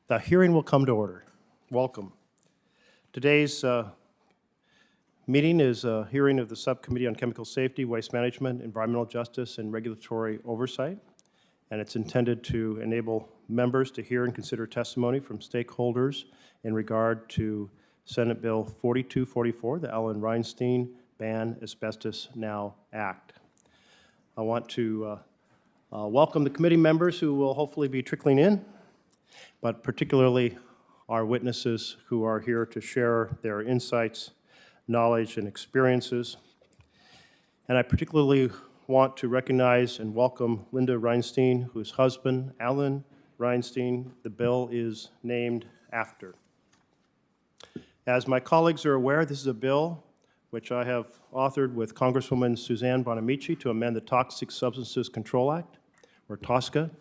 The hearing will come to order. Welcome. Today's meeting is a hearing of the Subcommittee on Chemical Safety, Waste Management, Environmental Justice, and Regulatory Oversight, and it's intended to enable members to hear and consider testimony from stakeholders in regard to Senate Bill 4244, the Reinstein Ban Asbestos Now Act. I want to welcome the committee members who will hopefully be trickling in, but particularly our witnesses who are here to share their insights, knowledge, and experiences. And I particularly want to recognize and welcome Linda Reinstein, whose husband, Alan Reinstein, the bill is named after. As my colleagues are aware, this is a bill which I have authored with Congresswoman Suzanne Bonamici to amend the Toxic Substances Control Act, or TSCA,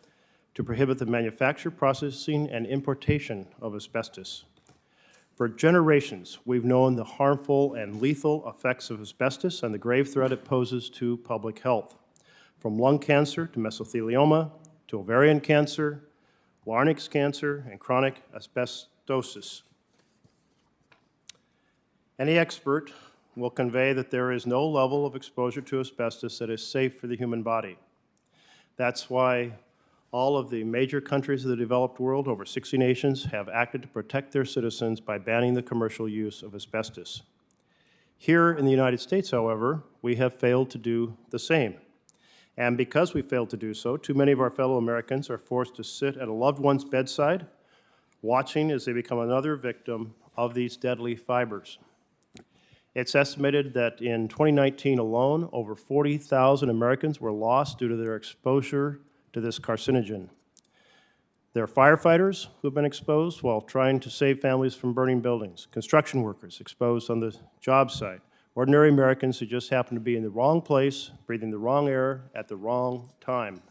to prohibit the manufacture, processing, and importation of asbestos. For generations, we've known the harmful and lethal effects of asbestos and the grave threat it poses to public health, from lung cancer to mesothelioma to ovarian cancer, larynx cancer, and chronic asbestosis. Any expert will convey that there is no level of exposure to asbestos that is safe for the human body. That's why all of the major countries of the developed world, over 60 nations, have acted to protect their citizens by banning the commercial use of asbestos. Here in the United States, however, we have failed to do the same. And because we failed to do so, too many of our fellow Americans are forced to sit at a loved one's bedside, watching as they become another victim of these deadly fibers. It's estimated that in 2019 alone, over 40,000 Americans were lost due to their exposure to this carcinogen. There are firefighters who have been exposed while trying to save families from burning buildings, construction workers exposed on the job site, ordinary Americans who just happen to be in the wrong place, breathing the wrong air at the wrong time.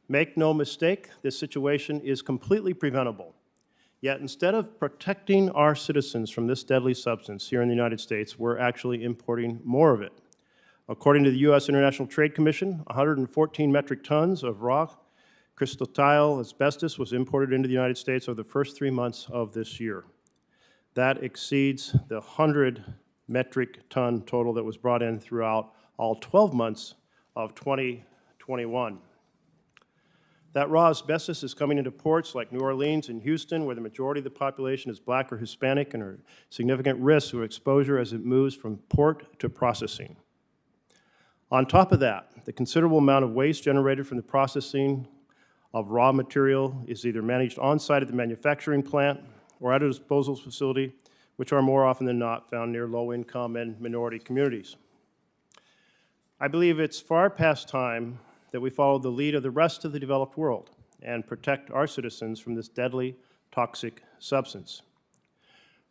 Make no mistake, this situation is completely preventable. Yet instead of protecting our citizens from this deadly substance here in the United States, we're actually importing more of it. According to the U.S. International Trade Commission, 114 metric tons of raw crystalline asbestos was imported into the United States over the first 3 months of this year. That exceeds the 100 metric ton total that was brought in throughout all 12 months of 2021. That raw asbestos is coming into ports like New Orleans and Houston, where the majority of the population is black or Hispanic and are significant risks of exposure as it moves from port to processing. On top of that, the considerable amount of waste generated from the processing of raw material is either managed on-site at the manufacturing plant or at a disposal facility, which are more often than not found near low-income and minority communities. I believe it's far past time that we follow the lead of the rest of the developed world and protect our citizens from this deadly toxic substance.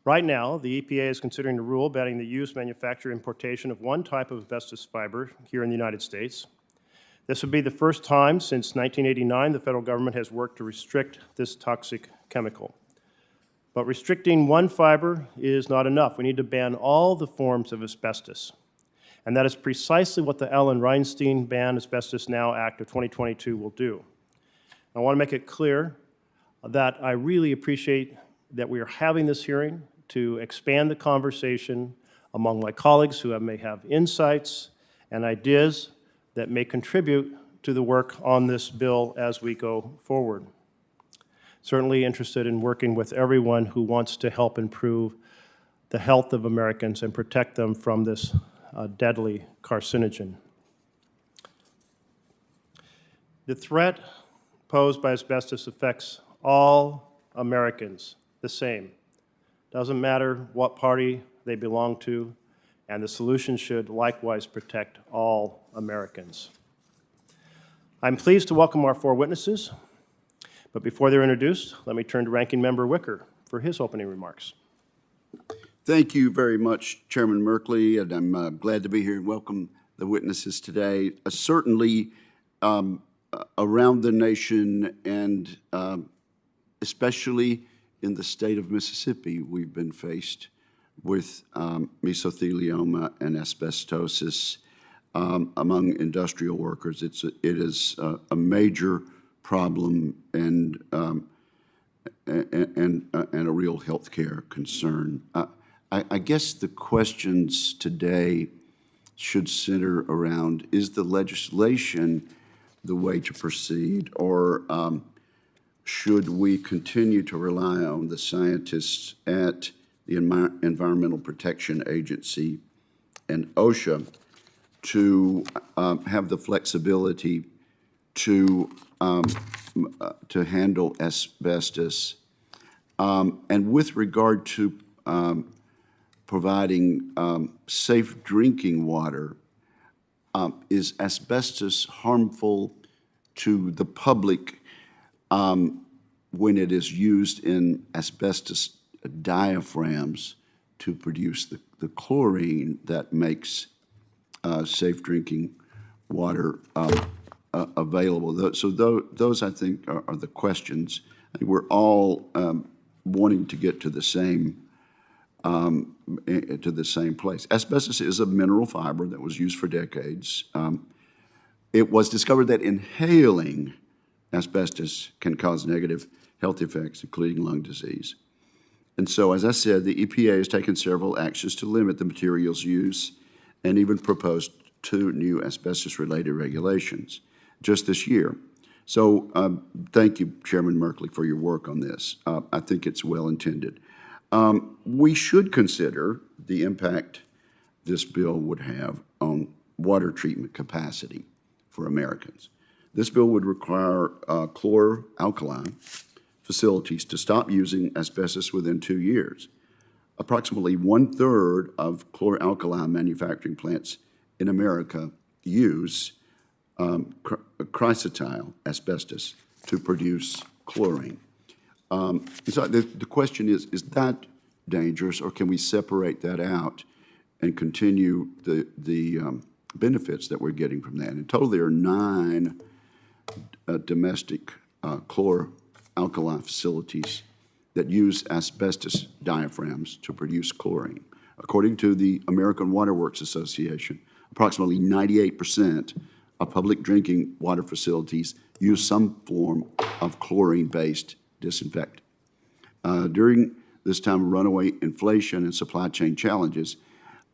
Right now, the EPA is considering a rule banning the use, manufacture, importation of one type of asbestos fiber here in the United States. This would be the first time since 1989 the federal government has worked to restrict this toxic chemical. But restricting one fiber is not enough. We need to ban all the forms of asbestos. And that is precisely what the Reinstein Ban Asbestos Now Act of 2022 will do. I want to make it clear that I really appreciate that we are having this hearing to expand the conversation among my colleagues who may have insights and ideas that may contribute to the work on this bill as we go forward. Certainly interested in working with everyone who wants to help improve the health of Americans and protect them from this deadly carcinogen. The threat posed by asbestos affects all Americans the same. Doesn't matter what party they belong to, and the solution should likewise protect all Americans. I'm pleased to welcome our four witnesses, but before they're introduced, let me turn to Ranking Member Wicker for his opening remarks. Thank you very much, Chairman Merkley, and I'm glad to be here and welcome the witnesses today. Certainly around the nation and especially in the state of Mississippi, we've been faced with mesothelioma and asbestosis among industrial workers. It is a major problem and a real healthcare concern. I guess the questions today should center around, is the legislation the way to proceed, or should we continue to rely on the scientists at the Environmental Protection Agency and OSHA to have the flexibility to handle asbestos? And with regard to providing safe drinking water, is asbestos harmful to the public when it is used in asbestos diaphragms to produce the chlorine that makes safe drinking water available? So those, I think, are the questions. I think we're all wanting to get to the same place. Asbestos is a mineral fiber that was used for decades. It was discovered that inhaling asbestos can cause negative health effects, including lung disease. And so, as I said, the EPA has taken several actions to limit the material's use and even proposed 2 new asbestos-related regulations just this year. So thank you, Chairman Merkley, for your work on this. I think it's well-intended. We should consider the impact this bill would have on water treatment capacity for Americans. This bill would require chlor-alkali facilities to stop using asbestos within 2 years. Approximately 1/3 of chlor-alkali manufacturing plants in America use chrysotile asbestos to produce chlorine. So the question is that dangerous, or can we separate that out and continue the benefits that we're getting from that? In total, there are 9 domestic chlor-alkali facilities that use asbestos diaphragms to produce chlorine. According to the American Water Works Association, approximately 98% of public drinking water facilities use some form of chlorine-based disinfectant. During this time of runaway inflation and supply chain challenges,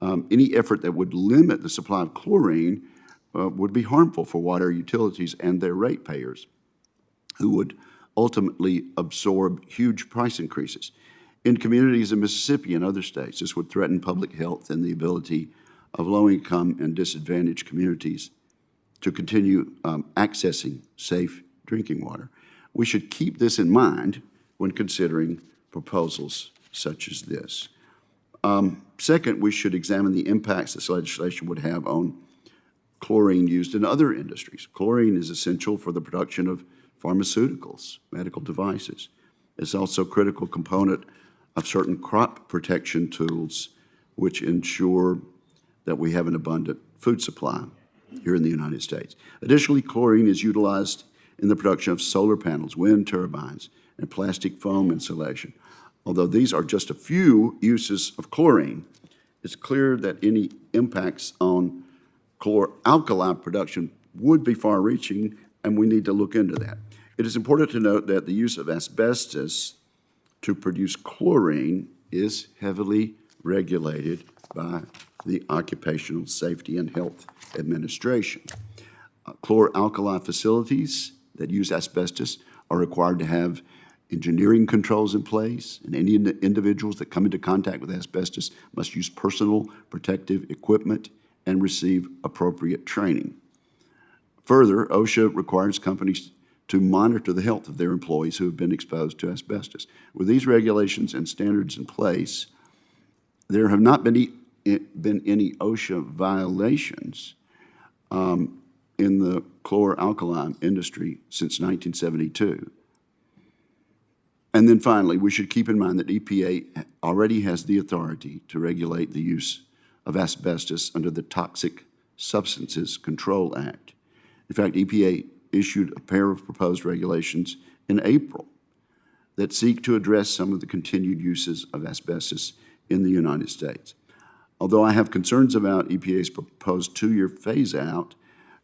any effort that would limit the supply of chlorine would be harmful for water utilities and their ratepayers, who would ultimately absorb huge price increases. In communities in Mississippi and other states, this would threaten public health and the ability of low-income and disadvantaged communities to continue accessing safe drinking water. We should keep this in mind when considering proposals such as this. Second, we should examine the impacts this legislation would have on chlorine used in other industries. Chlorine is essential for the production of pharmaceuticals, medical devices. It's also a critical component of certain crop protection tools which ensure that we have an abundant food supply here in the United States. Additionally, chlorine is utilized in the production of solar panels, wind turbines, and plastic foam insulation. Although these are just a few uses of chlorine, it's clear that any impacts on chlor-alkali production would be far-reaching, and we need to look into that. It is important to note that the use of asbestos to produce chlorine is heavily regulated by the Occupational Safety and Health Administration. Chlor-alkali facilities that use asbestos are required to have engineering controls in place, and any individuals that come into contact with asbestos must use personal protective equipment and receive appropriate training. Further, OSHA requires companies to monitor the health of their employees who have been exposed to asbestos. With these regulations and standards in place, there have not been any OSHA violations in the chlor-alkali industry since 1972. And then finally, we should keep in mind that EPA already has the authority to regulate the use of asbestos under the Toxic Substances Control Act. In fact, EPA issued a pair of proposed regulations in April that seek to address some of the continued uses of asbestos in the United States. Although I have concerns about EPA's proposed 2-year phase-out,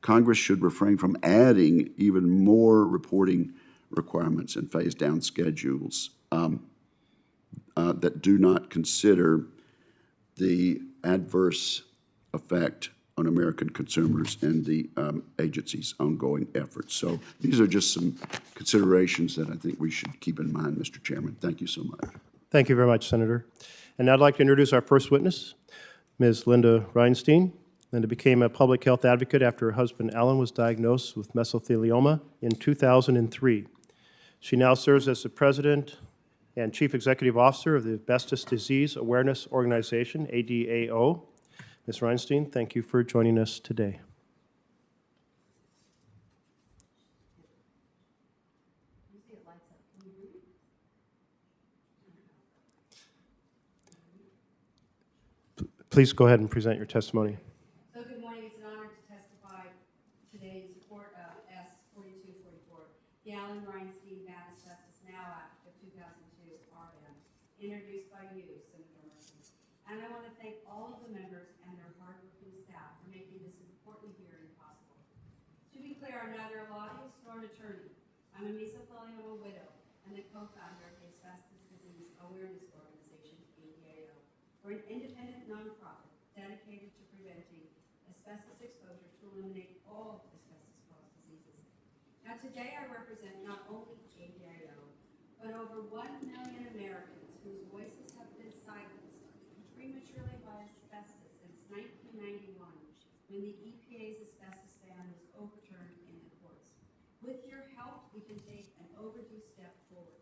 Congress should refrain from adding even more reporting requirements and phase-down schedules that do not consider the adverse effect on American consumers and the agency's ongoing efforts. So these are just some considerations that I think we should keep in mind, Mr. Chairman. Thank you so much. Thank you very much, Senator. And now I'd like to introduce our first witness, Ms. Linda Reinstein. Linda became a public health advocate after her husband Alan was diagnosed with mesothelioma in 2003. She now serves as the president and chief executive officer of the Asbestos Disease Awareness Organization, ADAO. Ms. Reinstein, thank you for joining us today. Please go ahead and present your testimony. So good morning. It's an honor to testify today in support of S-4244, the Alan Reinstein Ban Asbestos Now Act of 2002 RBAN, introduced by you, Senator Merkley. And I want to thank all of the members and their hardworking staff for making this important hearing possible. To be clear, I'm neither a lobbyist nor an attorney. I'm a mesothelioma widow and the co-founder of the Asbestos Disease Awareness Organization, ADAO. We're an independent nonprofit dedicated to preventing asbestos exposure to eliminate all asbestos-caused diseases. Now today I represent not only ADAO, but over 1 million Americans whose voices have been silenced prematurely by asbestos since 1991, when the EPA's asbestos ban was overturned in the courts. With your help, we can take an overdue step forward.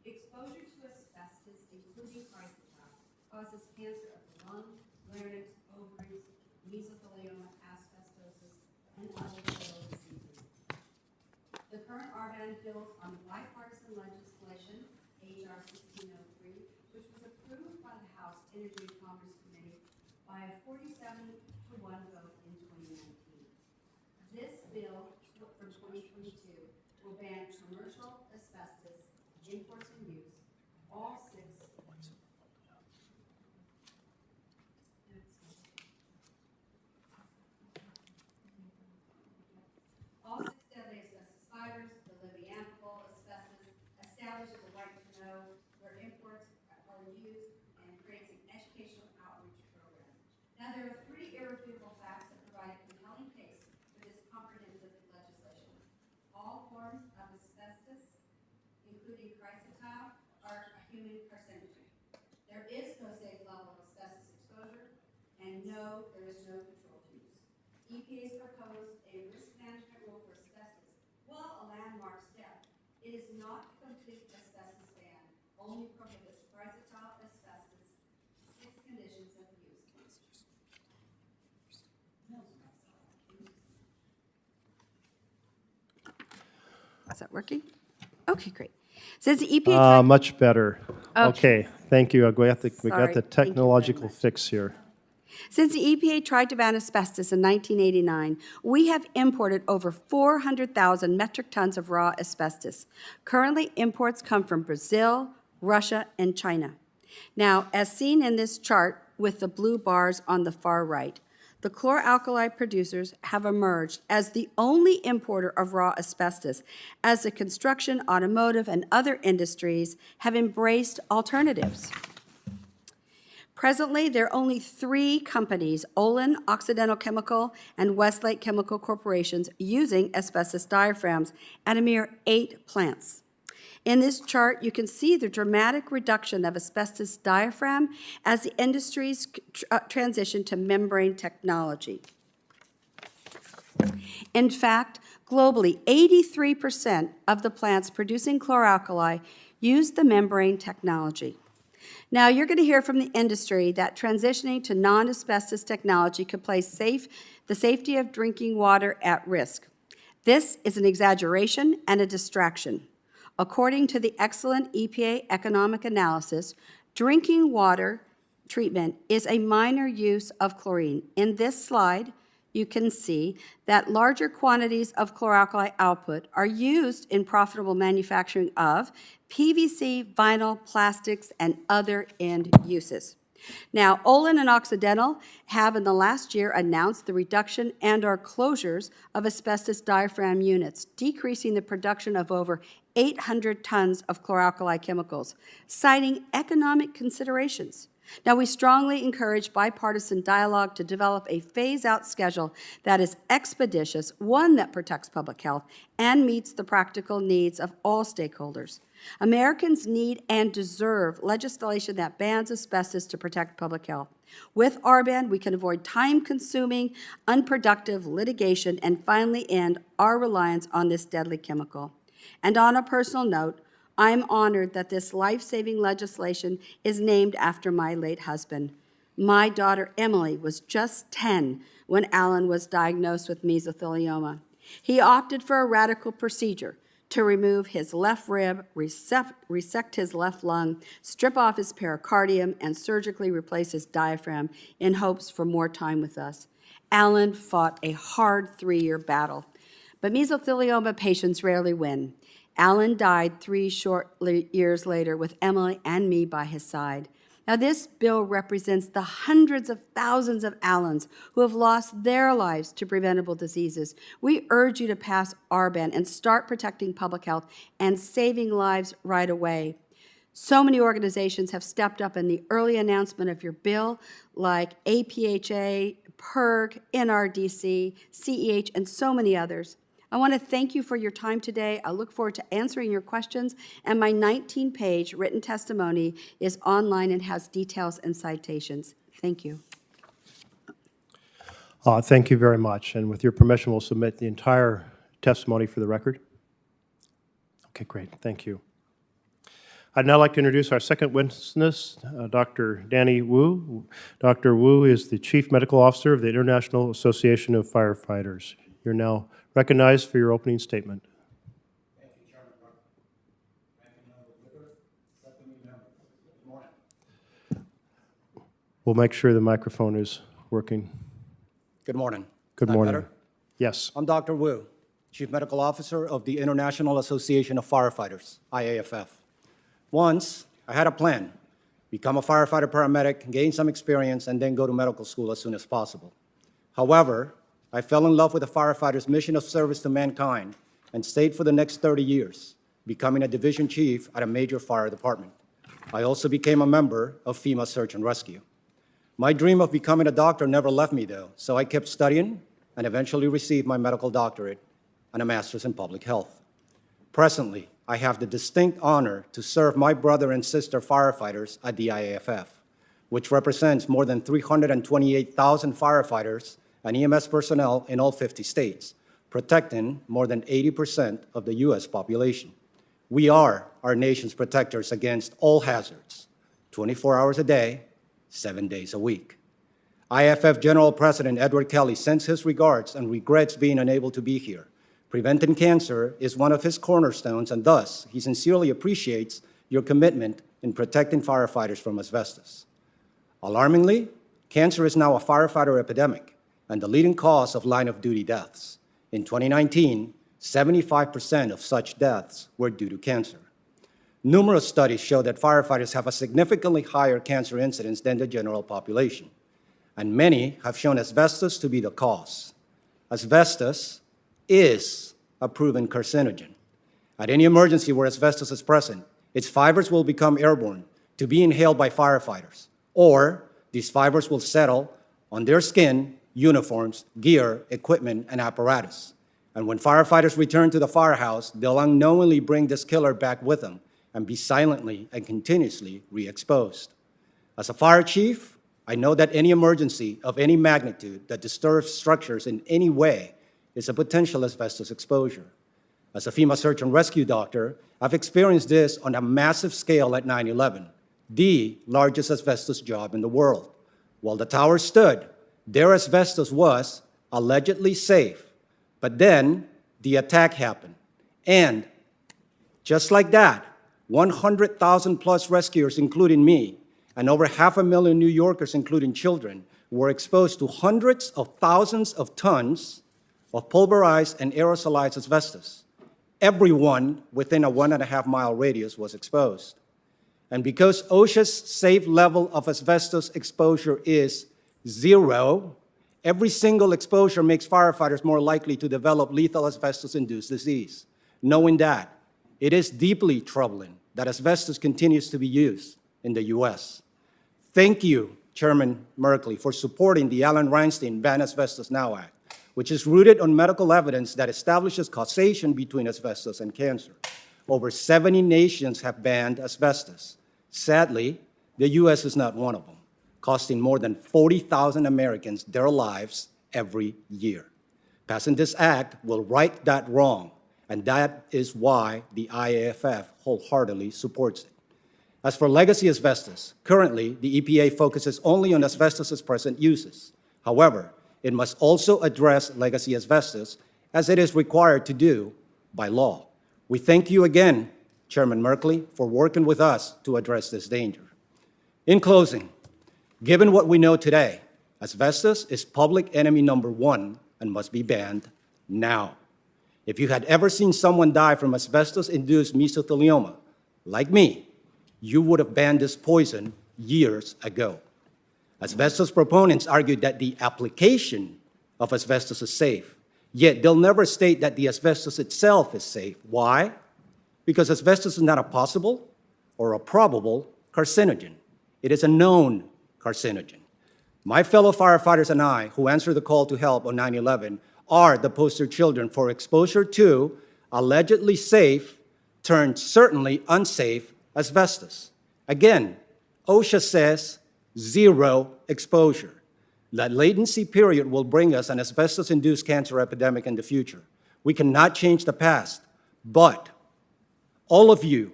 Exposure to asbestos, including chrysotile, causes cancer of the lung, larynx, ovaries, mesothelioma, asbestosis, and other fatal diseases. The current RBAN builds on bipartisan legislation, H.R. 1603, which was approved by the House Energy and Commerce Committee by a 47-1 vote in 2019. This bill from 2022 will ban commercial asbestos imports and use, all six deadly asbestos fibers, the living amicable asbestos, establishes a right to know where imports are used, and creates an educational outreach program. Now, there are 3 irrefutable facts that provide a compelling case for this comprehensive legislation. All forms of asbestos, including chrysotile, are a human carcinogen. There is no safe level of asbestos exposure, and no, there is no control to use. EPA's proposed a risk management rule for asbestos, while a landmark step, it is not a complete asbestos ban, only prohibits chrysotile asbestos, 6 conditions of use. Is that working? Okay, great. Since the EPA Much better. Okay. Okay, thank you. We got Sorry. the Thank you very technological much. fix here. Since the EPA tried to ban asbestos in 1989, we have imported over 400,000 metric tons of raw asbestos. Currently, imports come from Brazil, Russia, and China. Now, as seen in this chart with the blue bars on the far right, the chlor-alkali producers have emerged as the only importer of raw asbestos, as the construction, automotive, and other industries have embraced alternatives. Presently, there are only 3 companies, Olin, Occidental Chemical, and Westlake Chemical Corporations, using asbestos diaphragms at a mere 8 plants. In this chart, you can see the dramatic reduction of asbestos diaphragm as the industries transition to membrane technology. In fact, globally, 83% of the plants producing chlor-alkali use the membrane technology. Now, you're going to hear from the industry that transitioning to non-asbestos technology could place the safety of drinking water at risk. This is an exaggeration and a distraction. According to the excellent EPA economic analysis, drinking water treatment is a minor use of chlorine. In this slide, you can see that larger quantities of chlor-alkali output are used in profitable manufacturing of PVC, vinyl, plastics, and other end uses. Now, Olin and Occidental have in the last year announced the reduction and/or closures of asbestos diaphragm units, decreasing the production of over 800 tons of chlor-alkali chemicals, citing economic considerations. Now, we strongly encourage bipartisan dialogue to develop a phase-out schedule that is expeditious, one that protects public health, and meets the practical needs of all stakeholders. Americans need and deserve legislation that bans asbestos to protect public health. With RBAN, we can avoid time-consuming, unproductive litigation and finally end our reliance on this deadly chemical. And on a personal note, I'm honored that this life-saving legislation is named after my late husband. My daughter Emily was just 10 when Alan was diagnosed with mesothelioma. He opted for a radical procedure to remove his left rib, resect his left lung, strip off his pericardium, and surgically replace his diaphragm in hopes for more time with us. Alan fought a hard 3-year battle, but mesothelioma patients rarely win. Alan died 3 short years later with Emily and me by his side. Now, this bill represents the hundreds of thousands of Allens who have lost their lives to preventable diseases. We urge you to pass RBAN and start protecting public health and saving lives right away. So many organizations have stepped up in the early announcement of your bill, like APHA, PERG, NRDC, CEH, and so many others. I want to thank you for your time today. I look forward to answering your questions, and my 19-page written testimony is online and has details and citations. Thank you. Thank you very much. And with your permission, we'll submit the entire testimony for the record. Okay, great. Thank you. I'd now like to introduce our second witness, Dr. Danny Wu. Dr. Wu is the Chief Medical Officer of the International Association of Firefighters. You're now recognized for your opening statement. Thank you, Chairman Merkley. Ranking Member Whitaker, Subcommittee members. Good morning. We'll make sure the microphone is working. Good morning. Good Is that morning. better? Yes. I'm Dr. Wu, Chief Medical Officer of the International Association of Firefighters, IAFF. Once, I had a plan, become a firefighter paramedic, gain some experience, and then go to medical school as soon as possible. However, I fell in love with the firefighter's mission of service to mankind and stayed for the next 30 years, becoming a division chief at a major fire department. I also became a member of FEMA Search and Rescue. My dream of becoming a doctor never left me, though, so I kept studying and eventually received my medical doctorate and a master's in public health. Presently, I have the distinct honor to serve my brother and sister firefighters at the IAFF, which represents more than 328,000 firefighters and EMS personnel in all 50 states, protecting more than 80% of the U.S. population. We are our nation's protectors against all hazards, 24 hours a day, 7 days a week. IAFF General President Edward Kelly sends his regards and regrets being unable to be here. Preventing cancer is one of his cornerstones, and thus, he sincerely appreciates your commitment in protecting firefighters from asbestos. Alarmingly, cancer is now a firefighter epidemic and the leading cause of line-of-duty deaths. In 2019, 75% of such deaths were due to cancer. Numerous studies show that firefighters have a significantly higher cancer incidence than the general population, and many have shown asbestos to be the cause. Asbestos is a proven carcinogen. At any emergency where asbestos is present, its fibers will become airborne to be inhaled by firefighters, or these fibers will settle on their skin, uniforms, gear, equipment, and apparatus. And when firefighters return to the firehouse, they'll unknowingly bring this killer back with them and be silently and continuously re-exposed. As a fire chief, I know that any emergency of any magnitude that disturbs structures in any way is a potential asbestos exposure. As a FEMA search and rescue doctor, I've experienced this on a massive scale at 9/11, the largest asbestos job in the world. While the tower stood, their asbestos was allegedly safe, but then the attack happened. And just like that, 100,000 plus rescuers, including me, and over 500,000 New Yorkers, including children, were exposed to hundreds of thousands of tons of pulverized and aerosolized asbestos. Everyone within a 1.5-mile radius was exposed. And because OSHA's safe level of asbestos exposure is 0, every single exposure makes firefighters more likely to develop lethal asbestos-induced disease. Knowing that, it is deeply troubling that asbestos continues to be used in the U.S. Thank you, Chairman Merkley, for supporting the Alan Reinstein Ban Asbestos Now Act, which is rooted on medical evidence that establishes causation between asbestos and cancer. Over 70 nations have banned asbestos. Sadly, the U.S. is not one of them, costing more than 40,000 Americans their lives every year. Passing this act will right that wrong, and that is why the IAFF wholeheartedly supports it. As for legacy asbestos, currently, the EPA focuses only on asbestos' present uses. However, it must also address legacy asbestos, as it is required to do by law. We thank you again, Chairman Merkley, for working with us to address this danger. In closing, given what we know today, asbestos is public enemy number 1 and must be banned now. If you had ever seen someone die from asbestos-induced mesothelioma, like me, you would have banned this poison years ago. Asbestos proponents argued that the application of asbestos is safe, yet they'll never state that the asbestos itself is safe. Why? Because asbestos is not a possible or a probable carcinogen. It is a known carcinogen. My fellow firefighters and I, who answered the call to help on 9/11, are the poster children for exposure to allegedly safe turned certainly unsafe asbestos. Again, OSHA says 0 exposure. That latency period will bring us an asbestos-induced cancer epidemic in the future. We cannot change the past, but all of you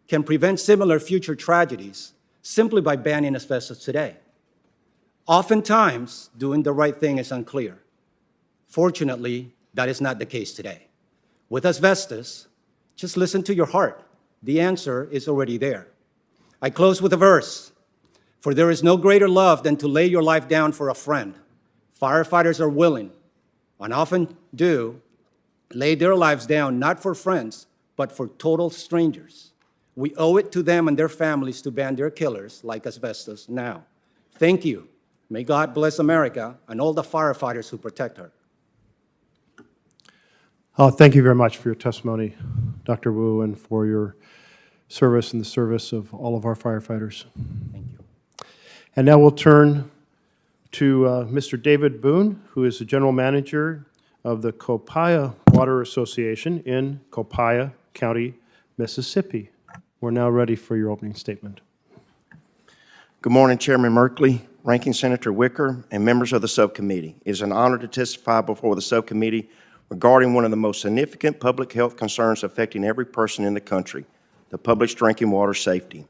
can prevent similar future tragedies simply by banning asbestos today. Oftentimes, doing the right thing is unclear. Fortunately, that is not the case today. With asbestos, just listen to your heart. The answer is already there. I close with a verse. For there is no greater love than to lay your life down for a friend. Firefighters are willing, and often do, lay their lives down not for friends, but for total strangers. We owe it to them and their families to ban their killers like asbestos now. Thank you. May God bless America and all the firefighters who protect her. Thank you very much for your testimony, Dr. Wu, and for your service and the service of all of our firefighters. Thank you. And now we'll turn to Mr. David Boone, who is the General Manager of the Copiah Water Association in Copiah County, Mississippi. We're now ready for your opening statement. Good morning, Chairman Merkley, Ranking Senator Wicker, and members of the subcommittee. It is an honor to testify before the subcommittee regarding one of the most significant public health concerns affecting every person in the country, the public's drinking water safety.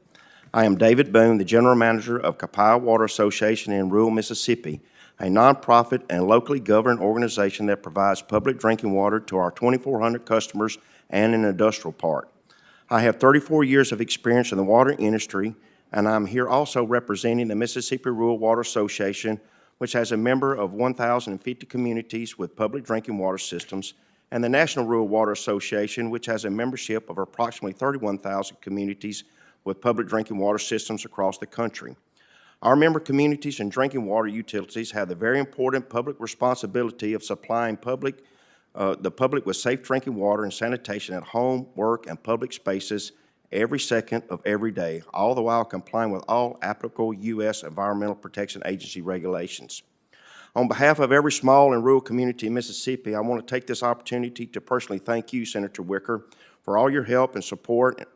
I am David Boone, the General Manager of Copiah Water Association in rural Mississippi, a nonprofit and locally governed organization that provides public drinking water to our 2,400 customers and an industrial park. I have 34 years of experience in the water industry, and I'm here also representing the Mississippi Rural Water Association, which has a member of 1,050 communities with public drinking water systems, and the National Rural Water Association, which has a membership of approximately 31,000 communities with public drinking water systems across the country. Our member communities and drinking water utilities have the very important public responsibility of supplying the public with safe drinking water and sanitation at home, work, and public spaces every second of every day, all the while complying with all applicable U.S. Environmental Protection Agency regulations. On behalf of every small and rural community in Mississippi, I want to take this opportunity to personally thank you, Senator Wicker, for all your help and support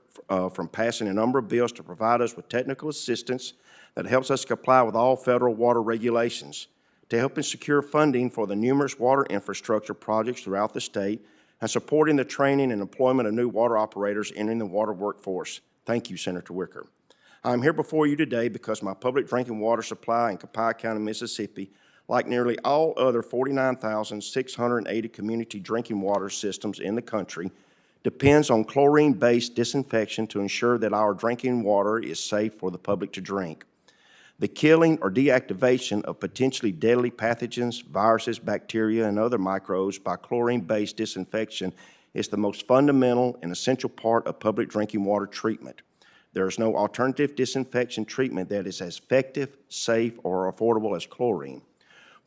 from passing a number of bills to provide us with technical assistance that helps us comply with all federal water regulations, to help us secure funding for the numerous water infrastructure projects throughout the state, and supporting the training and employment of new water operators entering the water workforce. Thank you, Senator Wicker. I'm here before you today because my public drinking water supply in Copiah County, Mississippi, like nearly all other 49,680 community drinking water systems in the country, depends on chlorine-based disinfection to ensure that our drinking water is safe for the public to drink. The killing or deactivation of potentially deadly pathogens, viruses, bacteria, and other microbes by chlorine-based disinfection is the most fundamental and essential part of public drinking water treatment. There is no alternative disinfection treatment that is as effective, safe, or affordable as chlorine.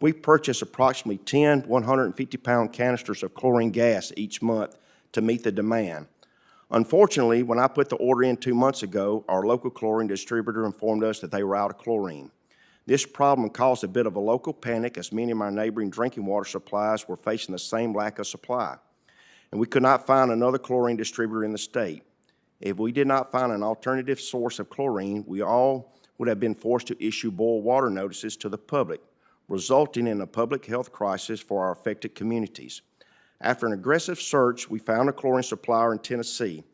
We purchase approximately 10 150-pound canisters of chlorine gas each month to meet the demand. Unfortunately, when I put the order in 2 months ago, our local chlorine distributor informed us that they were out of chlorine. This problem caused a bit of a local panic as many of our neighboring drinking water suppliers were facing the same lack of supply. And we could not find another chlorine distributor in the state. If we did not find an alternative source of chlorine, we all would have been forced to issue boil water notices to the public, resulting in a public health crisis for our affected communities. After an aggressive search, we found a chlorine supplier in Tennessee.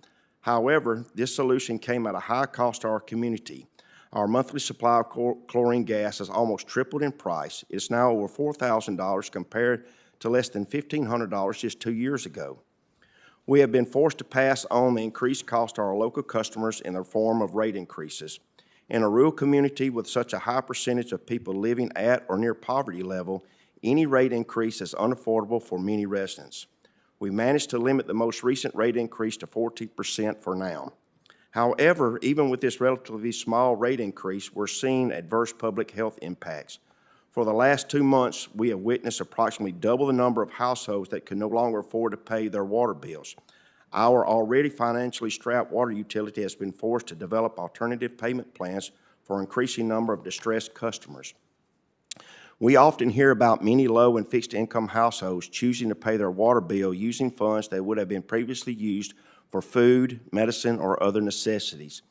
However, this solution came at a high cost to our community. Our monthly supply of chlorine gas has almost tripled in price. It's now over $4,000 compared to less than $1,500 just 2 years ago. We have been forced to pass on the increased cost to our local customers in the form of rate increases. In a rural community with such a high percentage of people living at or near poverty level, any rate increase is unaffordable for many residents. We managed to limit the most recent rate increase to 14% for now. However, even with this relatively small rate increase, we're seeing adverse public health impacts. For the last 2 months, we have witnessed approximately double the number of households that can no longer afford to pay their water bills. Our already financially strapped water utility has been forced to develop alternative payment plans for an increasing number of distressed customers. We often hear about many low and fixed income households choosing to pay their water bill using funds that would have been previously used for food, medicine, or other necessities.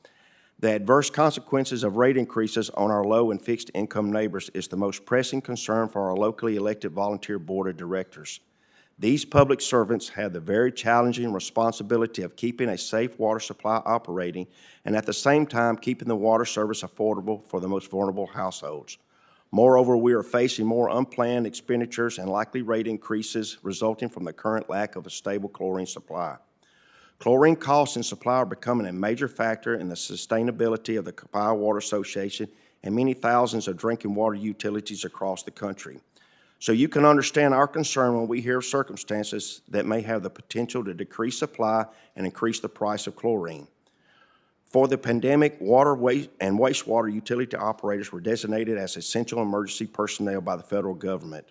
The adverse consequences of rate increases on our low and fixed income neighbors is the most pressing concern for our locally elected volunteer board of directors. These public servants have the very challenging responsibility of keeping a safe water supply operating and at the same time keeping the water service affordable for the most vulnerable households. Moreover, we are facing more unplanned expenditures and likely rate increases resulting from the current lack of a stable chlorine supply. Chlorine costs and supply are becoming a major factor in the sustainability of the Copiah Water Association and many thousands of drinking water utilities across the country. So you can understand our concern when we hear of circumstances that may have the potential to decrease supply and increase the price of chlorine. For the pandemic, water and wastewater utility operators were designated as essential emergency personnel by the federal government.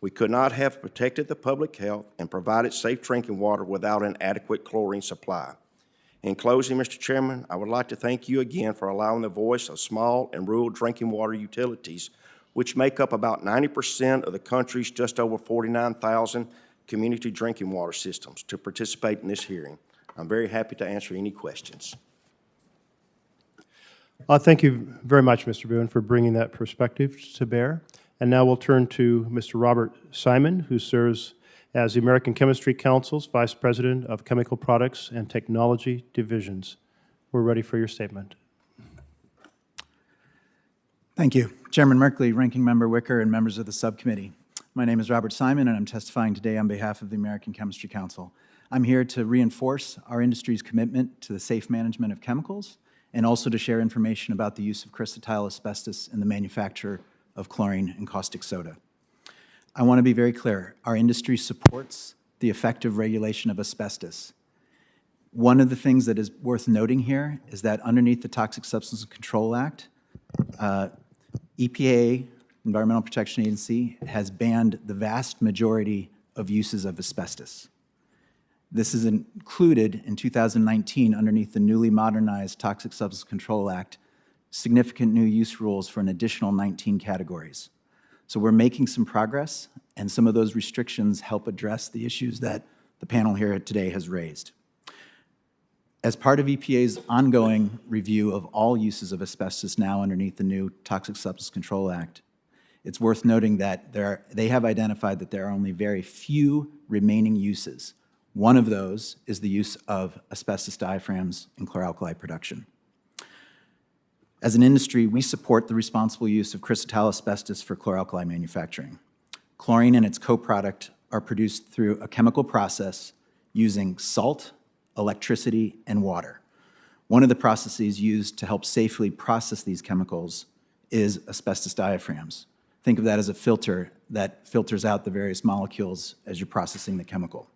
We could not have protected the public health and provided safe drinking water without an adequate chlorine supply. In closing, Mr. Chairman, I would like to thank you again for allowing the voice of small and rural drinking water utilities, which make up about 90% of the country's just over 49,000 community drinking water systems, to participate in this hearing. I'm very happy to answer any questions. Thank you very much, Mr. Boone, for bringing that perspective to bear. And now we'll turn to Mr. Robert Simon, who serves as the American Chemistry Council's Vice President of Chemical Products and Technology Divisions. We're ready for your statement. Thank you. Chairman Merkley, Ranking Member Wicker, and members of the subcommittee. My name is Robert Simon, and I'm testifying today on behalf of the American Chemistry Council. I'm here to reinforce our industry's commitment to the safe management of chemicals and also to share information about the use of chrysotile asbestos in the manufacture of chlorine and caustic soda. I want to be very clear. Our industry supports the effective regulation of asbestos. One of the things that is worth noting here is that underneath the Toxic Substances Control Act, EPA, Environmental Protection Agency, has banned the vast majority of uses of asbestos. This is included in 2019 underneath the newly modernized Toxic Substances Control Act, significant new use rules for an additional 19 categories. So we're making some progress, and some of those restrictions help address the issues that the panel here today has raised. As part of EPA's ongoing review of all uses of asbestos now underneath the new Toxic Substances Control Act, it's worth noting that they have identified that there are only very few remaining uses. One of those is the use of asbestos diaphragms in chlor-alkali production. As an industry, we support the responsible use of chrysotile asbestos for chlor-alkali manufacturing. Chlorine and its co-product are produced through a chemical process using salt, electricity, and water. One of the processes used to help safely process these chemicals is asbestos diaphragms. Think of that as a filter that filters out the various molecules as you're processing the chemical.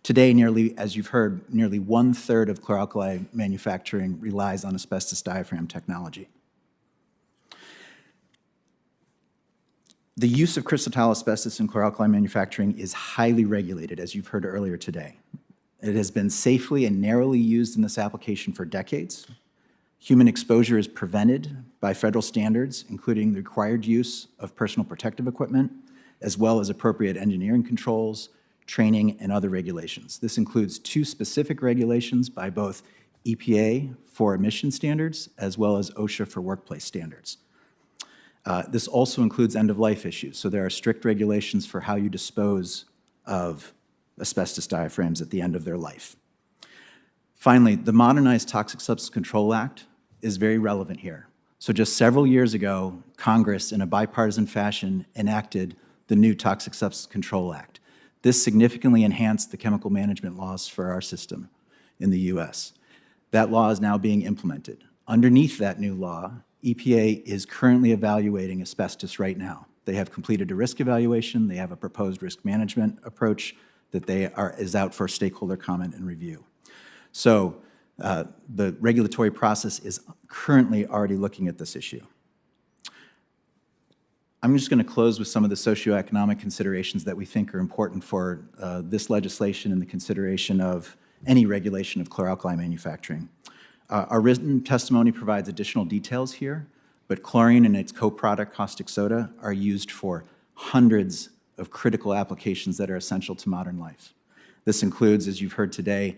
Today, as you've heard, nearly 1/3 of chlor-alkali manufacturing relies on asbestos diaphragm technology. The use of chrysotile asbestos in chlor-alkali manufacturing is highly regulated, as you've heard earlier today. It has been safely and narrowly used in this application for decades. Human exposure is prevented by federal standards, including the required use of personal protective equipment, as well as appropriate engineering controls, training, and other regulations. This includes 2 specific regulations by both EPA for emission standards, as well as OSHA for workplace standards. This also includes end-of-life issues, so there are strict regulations for how you dispose of asbestos diaphragms at the end of their life. Finally, the modernized Toxic Substance Control Act is very relevant here. So just several years ago, Congress, in a bipartisan fashion, enacted the new Toxic Substance Control Act. This significantly enhanced the chemical management laws for our system in the U.S. That law is now being implemented. Underneath that new law, EPA is currently evaluating asbestos right now. They have completed a risk evaluation. They have a proposed risk management approach that is out for stakeholder comment and review. So the regulatory process is currently already looking at this issue. I'm just going to close with some of the socioeconomic considerations that we think are important for this legislation and the consideration of any regulation of chlor-alkali manufacturing. Our written testimony provides additional details here, but chlorine and its co-product caustic soda are used for hundreds of critical applications that are essential to modern life. This includes, as you've heard today,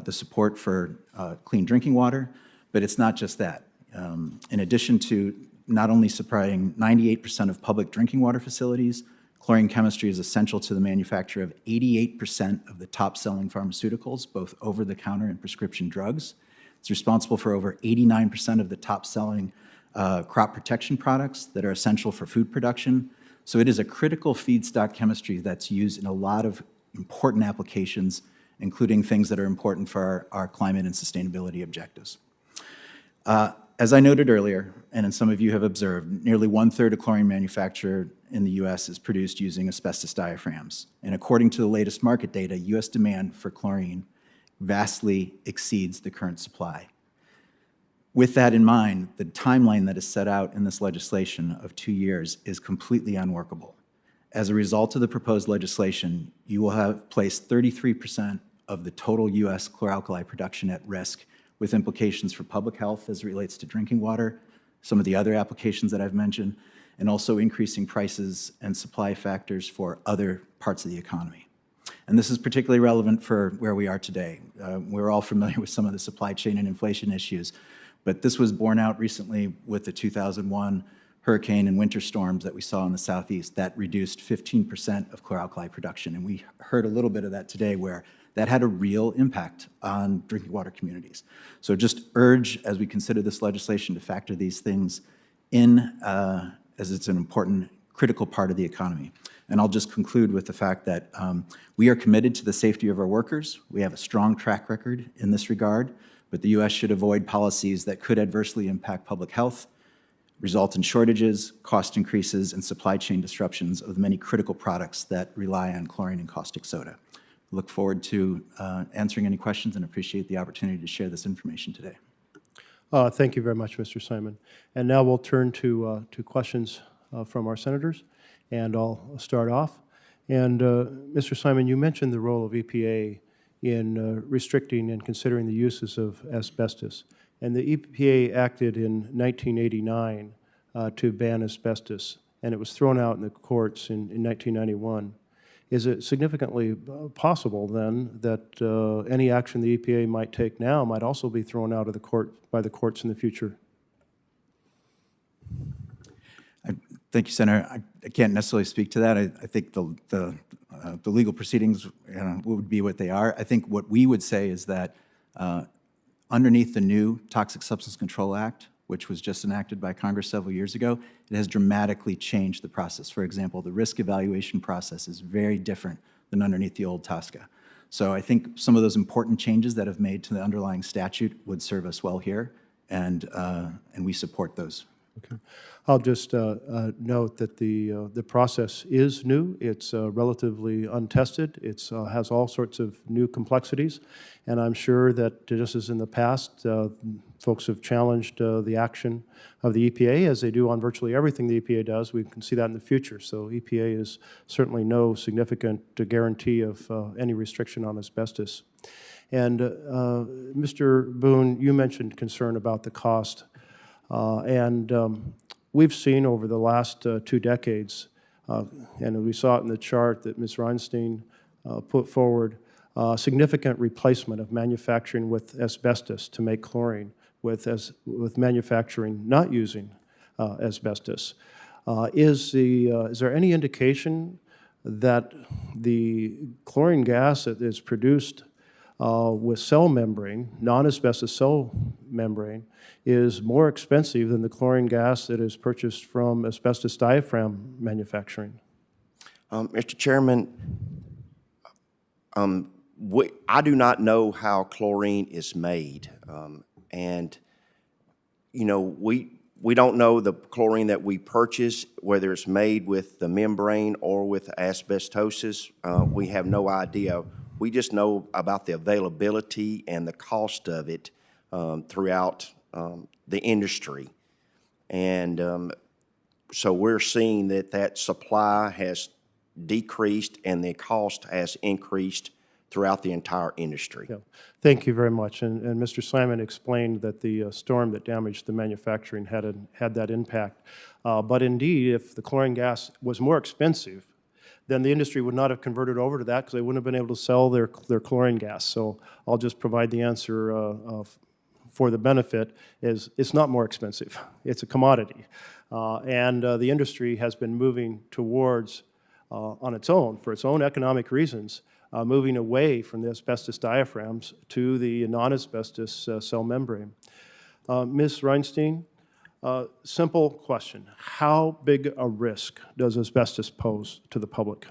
the support for clean drinking water, but it's not just that. In addition to not only supplying 98% of public drinking water facilities, chlorine chemistry is essential to the manufacture of 88% of the top-selling pharmaceuticals, both over-the-counter and prescription drugs. It's responsible for over 89% of the top-selling crop protection products that are essential for food production. So it is a critical feedstock chemistry that's used in a lot of important applications, including things that are important for our climate and sustainability objectives. As I noted earlier, and some of you have observed, nearly 1/3 of chlorine manufacture in the U.S. is produced using asbestos diaphragms. And according to the latest market data, U.S. demand for chlorine vastly exceeds the current supply. With that in mind, the timeline that is set out in this legislation of 2 years is completely unworkable. As a result of the proposed legislation, you will have placed 33% of the total U.S. chlor-alkali production at risk, with implications for public health as it relates to drinking water, some of the other applications that I've mentioned, and also increasing prices and supply factors for other parts of the economy. And this is particularly relevant for where we are today. We're all familiar with some of the supply chain and inflation issues, but this was borne out recently with the 2001 hurricane and winter storms that we saw in the Southeast that reduced 15% of chlor-alkali production. And we heard a little bit of that today, where that had a real impact on drinking water communities. So just urge, as we consider this legislation, to factor these things in, as it's an important, critical part of the economy. And I'll just conclude with the fact that we are committed to the safety of our workers. We have a strong track record in this regard, but the U.S. should avoid policies that could adversely impact public health, result in shortages, cost increases, and supply chain disruptions of the many critical products that rely on chlorine and caustic soda. Look forward to answering any questions and appreciate the opportunity to share this information today. Thank you very much, Mr. Simon. And now we'll turn to questions from our senators, and I'll start off. And Mr. Simon, you mentioned the role of EPA in restricting and considering the uses of asbestos. And the EPA acted in 1989 to ban asbestos, and it was thrown out in the courts in 1991. Is it significantly possible, then, that any action the EPA might take now might also be thrown out of the court by the courts in the future? Thank you, Senator. I can't necessarily speak to that. I think the legal proceedings would be what they are. I think what we would say is that underneath the new Toxic Substance Control Act, which was just enacted by Congress several years ago, it has dramatically changed the process. For example, the risk evaluation process is very different than underneath the old TSCA. So I think some of those important changes that have made to the underlying statute would serve us well here, and we support those Okay. I'll just note that the process is new. It's relatively untested. It's has all sorts of new complexities, and I'm sure that just as in the past, folks have challenged the action of the EPA as they do on virtually everything the EPA does. We can see that in the future. So EPA is certainly no significant guarantee of any restriction on asbestos. And Mr. Boone, you mentioned concern about the cost. We've seen over the last 2 decades, and we saw it in the chart that Ms. Reinstein put forward, significant replacement of manufacturing with asbestos to make chlorine with manufacturing not using asbestos. Is there any indication that the chlorine gas that is produced with cell membrane, non-asbestos cell membrane, is more expensive than the chlorine gas that is purchased from asbestos diaphragm manufacturing? Mr. Chairman, I do not know how chlorine is made. And, you know, we don't know the chlorine that we purchase, whether it's made with the membrane or with asbestosis. We have no idea. We just know about the availability and the cost of it throughout the industry. And so we're seeing that supply has decreased and the cost has increased throughout the entire industry. Yeah. Thank you very much. And Mr. Simon explained that the storm that damaged the manufacturing had that impact. But indeed, if the chlorine gas was more expensive, then the industry would not have converted over to that because they wouldn't have been able to sell their chlorine gas. So I'll just provide the answer for the benefit is it's not more expensive. It's a commodity. And the industry has been moving towards, on its own, for its own economic reasons, moving away from the asbestos diaphragms to the non-asbestos cell membrane. Ms. Reinstein, simple question. How big a risk does asbestos pose to the public?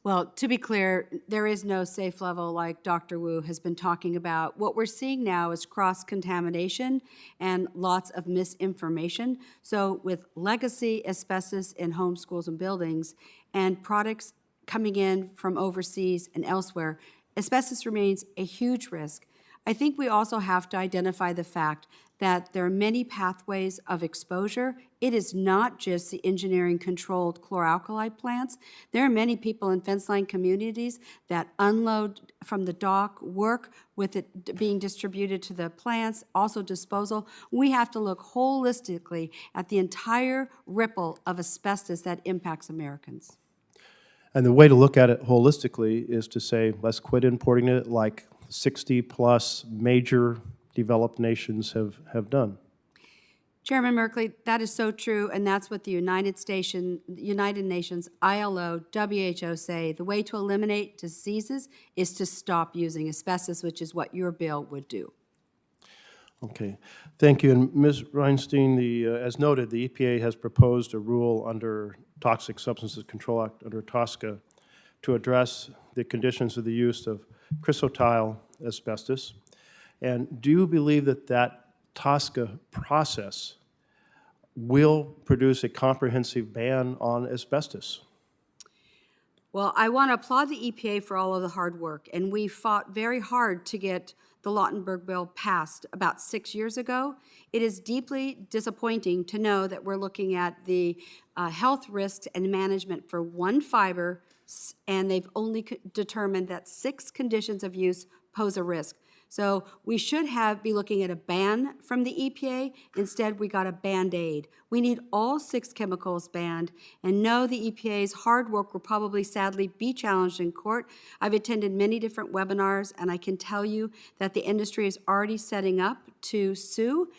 Well, to be clear, there is no safe level like Dr. Wu has been talking about. What we're seeing now is cross-contamination and lots of misinformation. So with legacy asbestos in homes, schools, and buildings, and products coming in from overseas and elsewhere, asbestos remains a huge risk. I think we also have to identify the fact that there are many pathways of exposure. It is not just the engineering-controlled chlor-alkali plants. There are many people in fence-line communities that unload from the dock, work with it being distributed to the plants, also disposal. We have to look holistically at the entire ripple of asbestos that impacts Americans. And the way to look at it holistically is to say, let's quit importing it like 60-plus major developed nations have done. Chairman Merkley, that is so true, and that's what the United Nations, ILO, WHO say. The way to eliminate diseases is to stop using asbestos, which is what your bill would do. Okay, thank you. And Ms. Reinstein, as noted, the EPA has proposed a rule under Toxic Substances Control Act, under TSCA, to address the conditions of the use of chrysotile asbestos. And do you believe that TSCA process will produce a comprehensive ban on asbestos? Well, I want to applaud the EPA for all of the hard work, and we fought very hard to get the Lautenberg bill passed about 6 years ago. It is deeply disappointing to know that we're looking at the health risks and management for one fiber, and they've only determined that 6 conditions of use pose a risk. So we should be looking at a ban from the EPA. Instead, we got a Band-Aid. We need all 6 chemicals banned, and know the EPA's hard work will probably sadly be challenged in court. I've attended many different webinars, and I can tell you that the industry is already setting up to sue.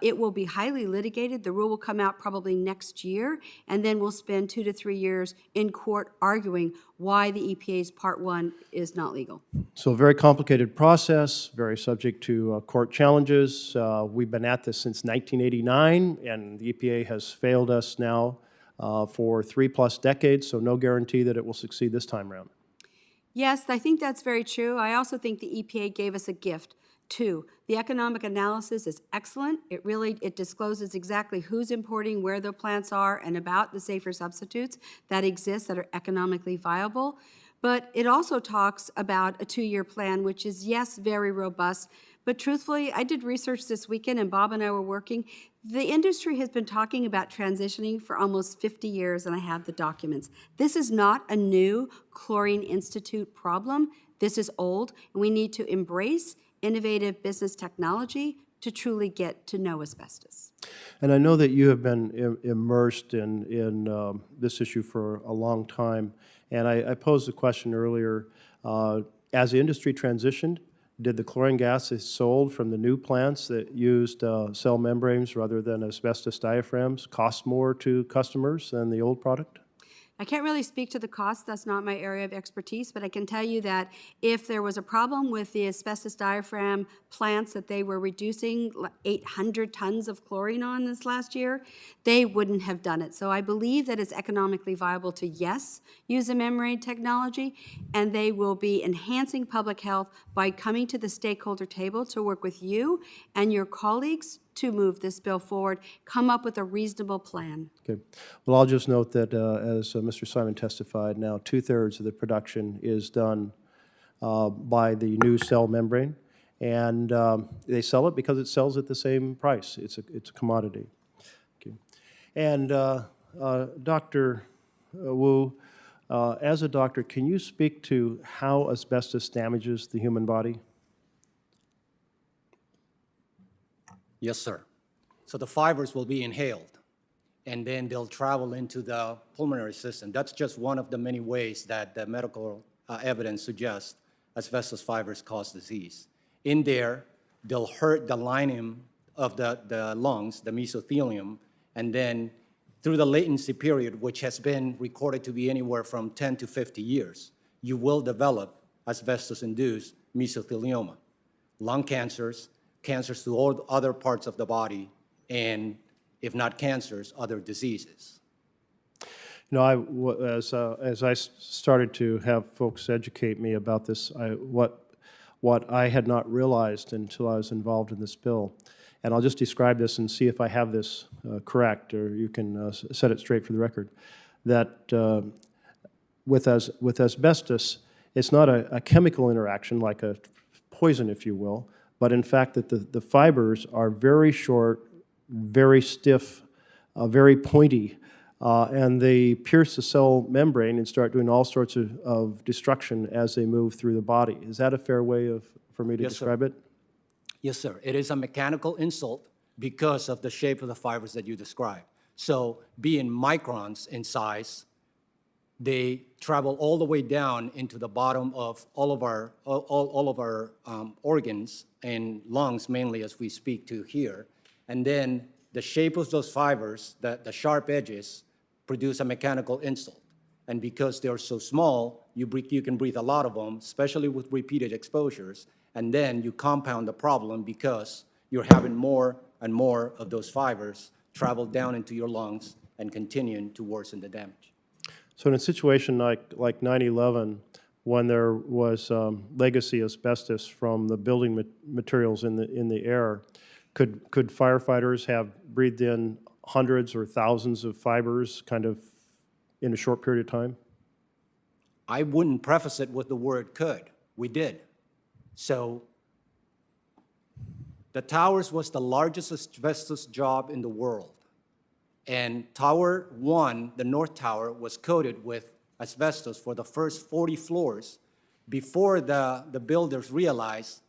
It will be highly litigated. The rule will come out probably next year, and then we'll spend 2 to 3 years in court arguing why the EPA's Part 1 is not legal. So a very complicated process, very subject to court challenges. We've been at this since 1989, and the EPA has failed us now for 3+ decades, so no guarantee that it will succeed this time around. Yes, I think that's very true. I also think the EPA gave us a gift Two, the economic analysis is excellent. It discloses exactly who's importing, where the plants are, and about the safer substitutes that exist that are economically viable. But it also talks about a 2-year plan, which is, yes, very robust. But truthfully, I did research this weekend, and Bob and I were working. The industry has been talking about transitioning for almost 50 years, and I have the documents. This is not a new Chlorine Institute problem. This is old, and we need to embrace innovative business technology to truly get to know asbestos. And I know that you have been immersed in this issue for a long time. And I posed a question earlier. As the industry transitioned, did the chlorine gases sold from the new plants that used cell membranes rather than asbestos diaphragms cost more to customers than the old product? I can't really speak to the cost, that's not my area of expertise, but I can tell you that if there was a problem with the asbestos diaphragm plants that they were reducing 800 tons of chlorine on this last year, they wouldn't have done it. So I believe that it's economically viable to, yes, use a membrane technology, and they will be enhancing public health by coming to the stakeholder table to work with you and your colleagues to move this bill forward, come up with a reasonable plan. Okay. Well, I'll just note that as Mr. Simon testified, now 2/3 of the production is done by the new cell membrane, and they sell it because it sells at the same price. It's a commodity. Okay. And Dr. Wu, as a doctor, can you speak to how asbestos damages the human body? Yes, sir. So the fibers will be inhaled, and then they'll travel into the pulmonary system. That's just one of the many ways that the medical evidence suggests asbestos fibers cause disease. In there, they'll hurt the lining of the lungs, the mesothelium, and then through the latency period, which has been recorded to be anywhere from 10 to 50 years, you will develop asbestos-induced mesothelioma, lung cancers, cancers to all other parts of the body, and if not cancers, other diseases. You know, as I started to have folks educate me about this, what I had not realized until I was involved in this bill, and I'll just describe this and see if I have this correct, or you can set it straight for the record, that with asbestos, it's not a chemical interaction like a poison, if you will, but in fact that the fibers are very short, very stiff, very pointy, and they pierce the cell membrane and start doing all sorts of destruction as they move through the body. Is that a fair way for me to describe it? Yes, sir. It is a mechanical insult because of the shape of the fibers that you described. So being microns in size, they travel all the way down into the bottom of all of our organs and lungs, mainly as we speak to here. And then the shape of those fibers, the sharp edges, produce a mechanical insult. And because they're so small, you can breathe a lot of them, especially with repeated exposures. And then you compound the problem because you're having more and more of those fibers travel down into your lungs and continuing to worsen the damage. So in a situation like 9/11, when there was legacy asbestos from the building materials in the air, could firefighters have breathed in hundreds or thousands of fibers kind of in a short period of time? I wouldn't preface it with the word could. We did. So the towers was the largest asbestos job in the world. And Tower 1, the North Tower, was coated with asbestos for the first 40 floors before the builders realized,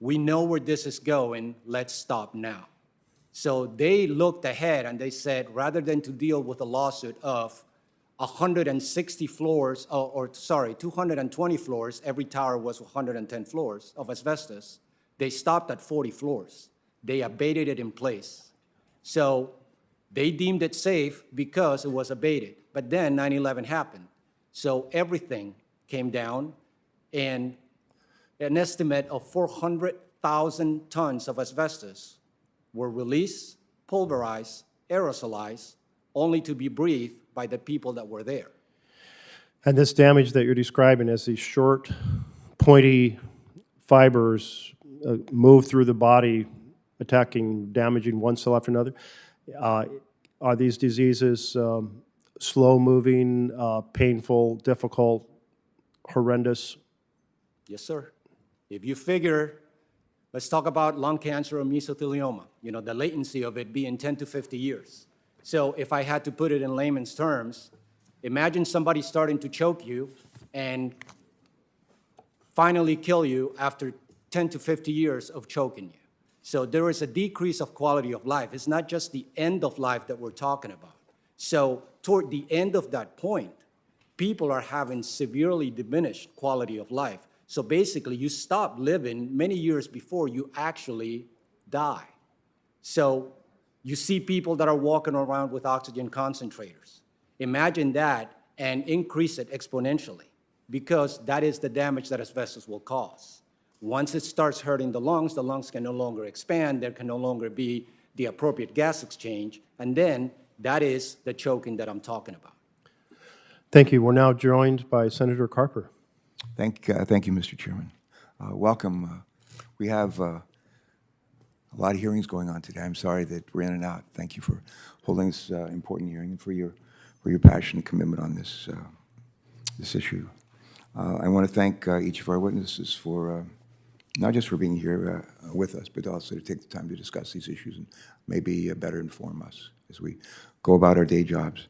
we know where this is going, let's stop now. So they looked ahead and they said, rather than to deal with a lawsuit of 160 floors, 220 floors, every tower was 110 floors of asbestos, they stopped at 40 floors. They abated it in place. So they deemed it safe because it was abated. But then 9/11 happened. So everything came down, and an estimate of 400,000 tons of asbestos were released, pulverized, aerosolized, only to be breathed by the people that were there. And this damage that you're describing as these short, pointy fibers move through the body, attacking, damaging one cell after another. Are these diseases slow-moving, painful, difficult, horrendous? Yes, sir. If you figure, let's talk about lung cancer or mesothelioma, the latency of it being 10 to 50 years. So if I had to put it in layman's terms, imagine somebody starting to choke you and finally kill you after 10 to 50 years of choking you. So there is a decrease of quality of life. It's not just the end of life that we're talking about. So toward the end of that point, people are having severely diminished quality of life. So basically, you stop living many years before you actually die. So you see people that are walking around with oxygen concentrators. Imagine that and increase it exponentially, because that is the damage that asbestos will cause. Once it starts hurting the lungs can no longer expand, there can no longer be the appropriate gas exchange, and then that is the choking that I'm talking about. Thank you. We're now joined by Senator Carper. Thank you, Mr. Chairman. Welcome. We have a lot of hearings going on today. I'm sorry that we're in and out. Thank you for holding this important hearing and for your passion and commitment on this issue. I want to thank each of our witnesses for not just for being here with us, but also to take the time to discuss these issues and maybe better inform us as we go about our day jobs.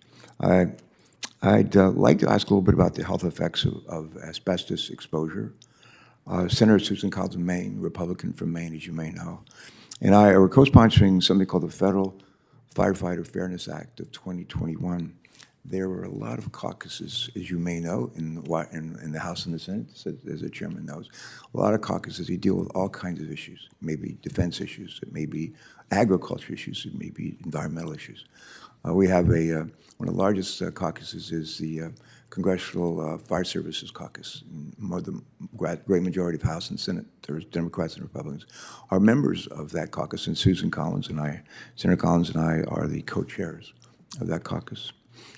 I'd like to ask a little bit about the health effects of asbestos exposure. Senator Susan Collins of Maine, Republican from Maine, as you may know, and I are co-sponsoring something called the Federal Firefighter Fairness Act of 2021. There were a lot of caucuses, as you may know, in the House and the Senate, as the chairman knows. A lot of caucuses, they deal with all kinds of issues. It may be defense issues, it may be agriculture issues, it may be environmental issues. We have one of the largest caucuses is the Congressional Fire Services Caucus. The great majority of House and Senate, there's Democrats and Republicans, are members of that caucus, and Susan Collins and I, Senator Collins and I, are the co-chairs of that caucus.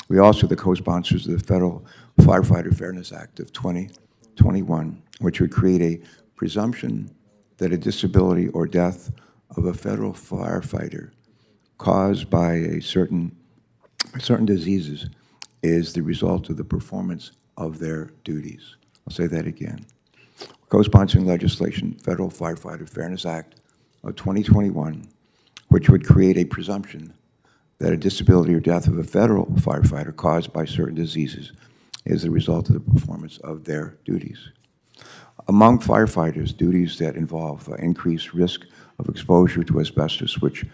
We also are the co-sponsors of the Federal Firefighter Fairness Act of 2021, which would create a presumption that a disability or death of a federal firefighter caused by certain diseases is the result of the performance of their duties. I'll say that again. Co-sponsoring legislation, Federal Firefighter Fairness Act of 2021, which would create a presumption that a disability or death of a federal firefighter caused by certain diseases is the result of the performance of their duties. Among firefighters, duties that involve increased risk of exposure to asbestos, which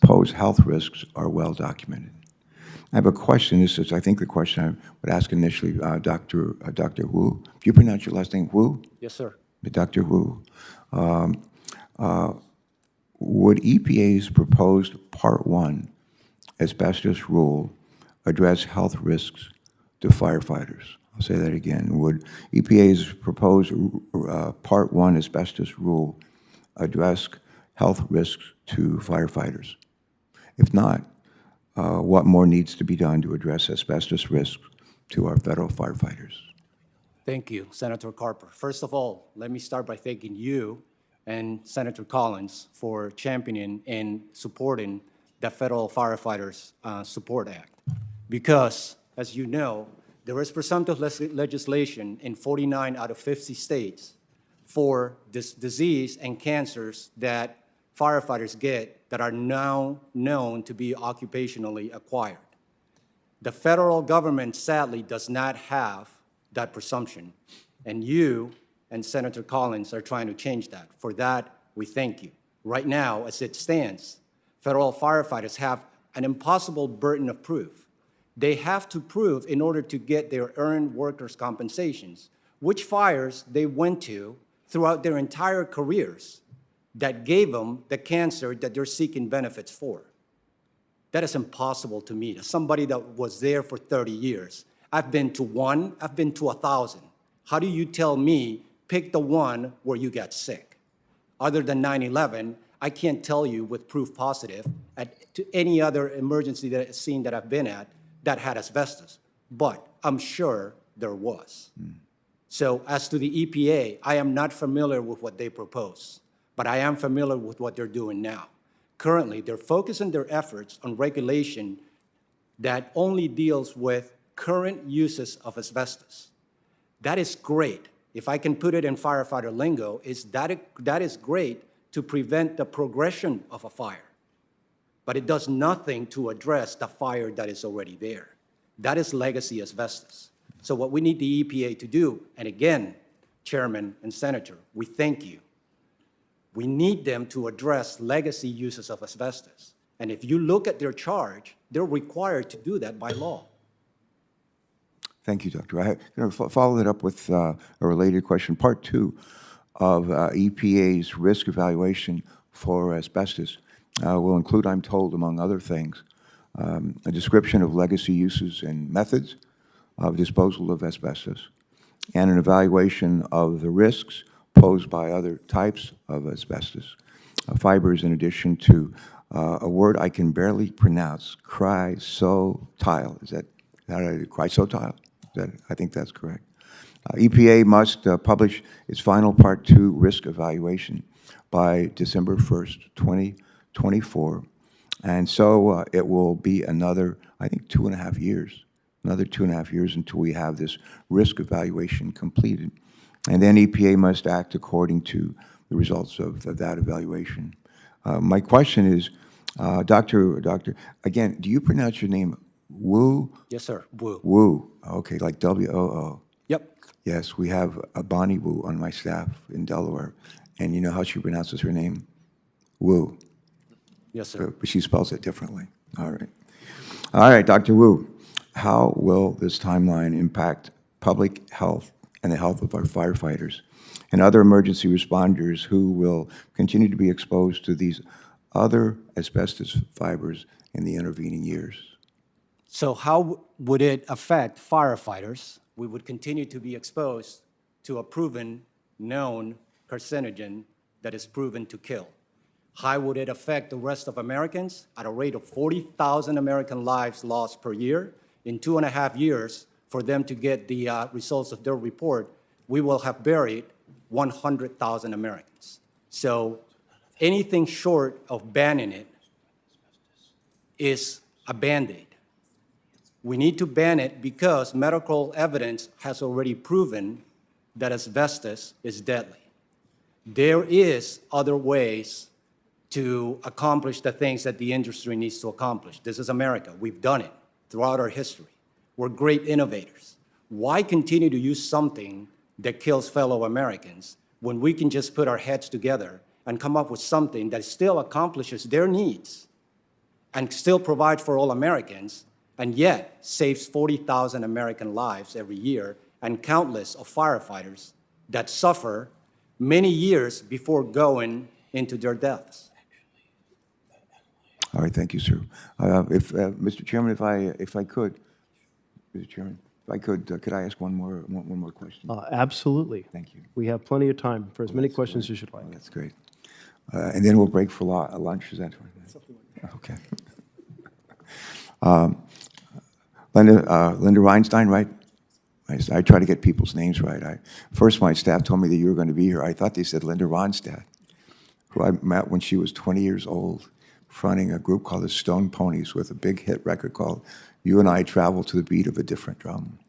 pose health risks, are well documented. I have a question. This is, I think, the question I would ask initially, Dr. Wu. Do you pronounce your last name Wu? Yes, sir. Dr. Wu. Would EPA's proposed Part 1 asbestos rule address health risks to firefighters? I'll say that again. Would EPA's proposed Part 1 asbestos rule address health risks to firefighters? If not, what more needs to be done to address asbestos risks to our federal firefighters? Thank you, Senator Carper. First of all, let me start by thanking you and Senator Collins for championing and supporting the Federal Firefighters Support Act. Because, as you know, there is presumptive legislation in 49 out of 50 states for this disease and cancers that firefighters get that are now known to be occupationally acquired. The federal government, sadly, does not have that presumption, and you and Senator Collins are trying to change that. For that, we thank you. Right now, as it stands, federal firefighters have an impossible burden of proof. They have to prove, in order to get their earned workers' compensations, which fires they went to throughout their entire careers that gave them the cancer that they're seeking benefits for. That is impossible to meet. As somebody that was there for 30 years, I've been to one, I've been to 1,000. How do you tell me, pick the one where you got sick? Other than 9/11, I can't tell you with proof positive to any other emergency scene that I've been at that had asbestos, but I'm sure there was. So as to the EPA, I am not familiar with what they propose, but I am familiar with what they're doing now. Currently, they're focusing their efforts on regulation that only deals with current uses of asbestos. That is great. If I can put it in firefighter lingo, that is great to prevent the progression of a fire. But it does nothing to address the fire that is already there. That is legacy asbestos. So what we need the EPA to do, and again, Chairman and Senator, we thank you. We need them to address legacy uses of asbestos. And if you look at their charge, they're required to do that by law. Thank you, Doctor. I'm going to follow that up with a related question. Part 2 of EPA's risk evaluation for asbestos will include, I'm told, among other things, a description of legacy uses and methods of disposal of asbestos, and an evaluation of the risks posed by other types of asbestos fibers, in addition to a word I can barely pronounce, chrysotile. Is that chrysotile? I think that's correct. EPA must publish its final Part 2 risk evaluation by December 1st, 2024. And so it will be another, I think, 2.5 years, another 2.5 years until we have this risk evaluation completed. And then EPA must act according to the results of that evaluation. My question is, Doctor, again, do you pronounce your name Wu? Yes, sir. Wu. Wu. Okay, like W-O-O. Yep. Yes, we have a Bonnie Wu on my staff in Delaware, and you know how she pronounces her name? Wu. Yes, sir. But she spells it differently. All right. All right, Dr. Wu, how will this timeline impact public health and the health of our firefighters and other emergency responders who will continue to be exposed to these other asbestos fibers in the intervening years? So how would it affect firefighters? We would continue to be exposed to a proven, known carcinogen that is proven to kill. How would it affect the rest of Americans? At a rate of 40,000 American lives lost per year, in 2.5 years, for them to get the results of their report, we will have buried 100,000 Americans. So anything short of banning it is a Band-Aid. We need to ban it because medical evidence has already proven that asbestos is deadly. There is other ways to accomplish the things that the industry needs to accomplish. This is America. We've done it throughout our history. We're great innovators. Why continue to use something that kills fellow Americans when we can just put our heads together and come up with something that still accomplishes their needs and still provides for all Americans, and yet saves 40,000 American lives every year and countless of firefighters that suffer many years before going into their deaths? All right, thank you, sir. Mr. Chairman, if I could, Mr. Chairman, if I could I ask one more question? Absolutely. Thank you. We have plenty of time for as many questions as you'd like. Oh, that's great. And then we'll break for lunch, is that right? Okay. Linda Reinstein, right? I try to get people's names right. First, my staff told me that you were going to be here. I thought they said Linda Ronstadt, who I met when she was 20 years old, fronting a group called the Stone Ponies with a big hit record called You and I Travel to the Beat of a Different Drum.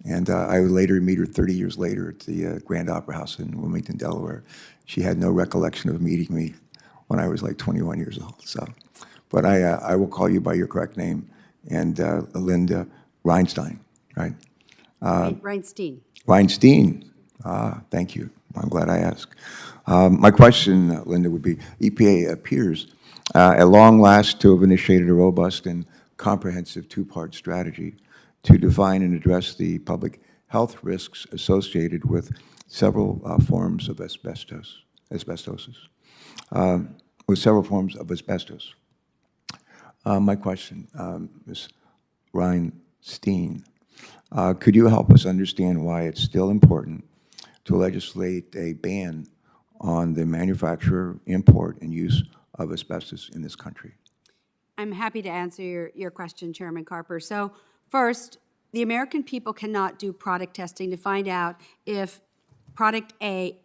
And I would later meet her 30 years later at the Grand Opera House in Wilmington, Delaware. She had no recollection of meeting me when I was like 21 years old. So, but I will call you by your correct name, and Linda Reinstein, right? Reinstein. Reinstein. Thank you. I'm glad I asked. My question, Linda, would be, EPA appears at long last to have initiated a robust and comprehensive two-part strategy to define and address the public health risks associated with several forms of asbestosis, with several forms of asbestos. My question, Ms. Reinstein, could you help us understand why it's still important to legislate a ban on the manufacture, import, and use of asbestos in this country? I'm happy to answer your question, Chairman Carper. So first, the American people cannot do product testing to find out if product A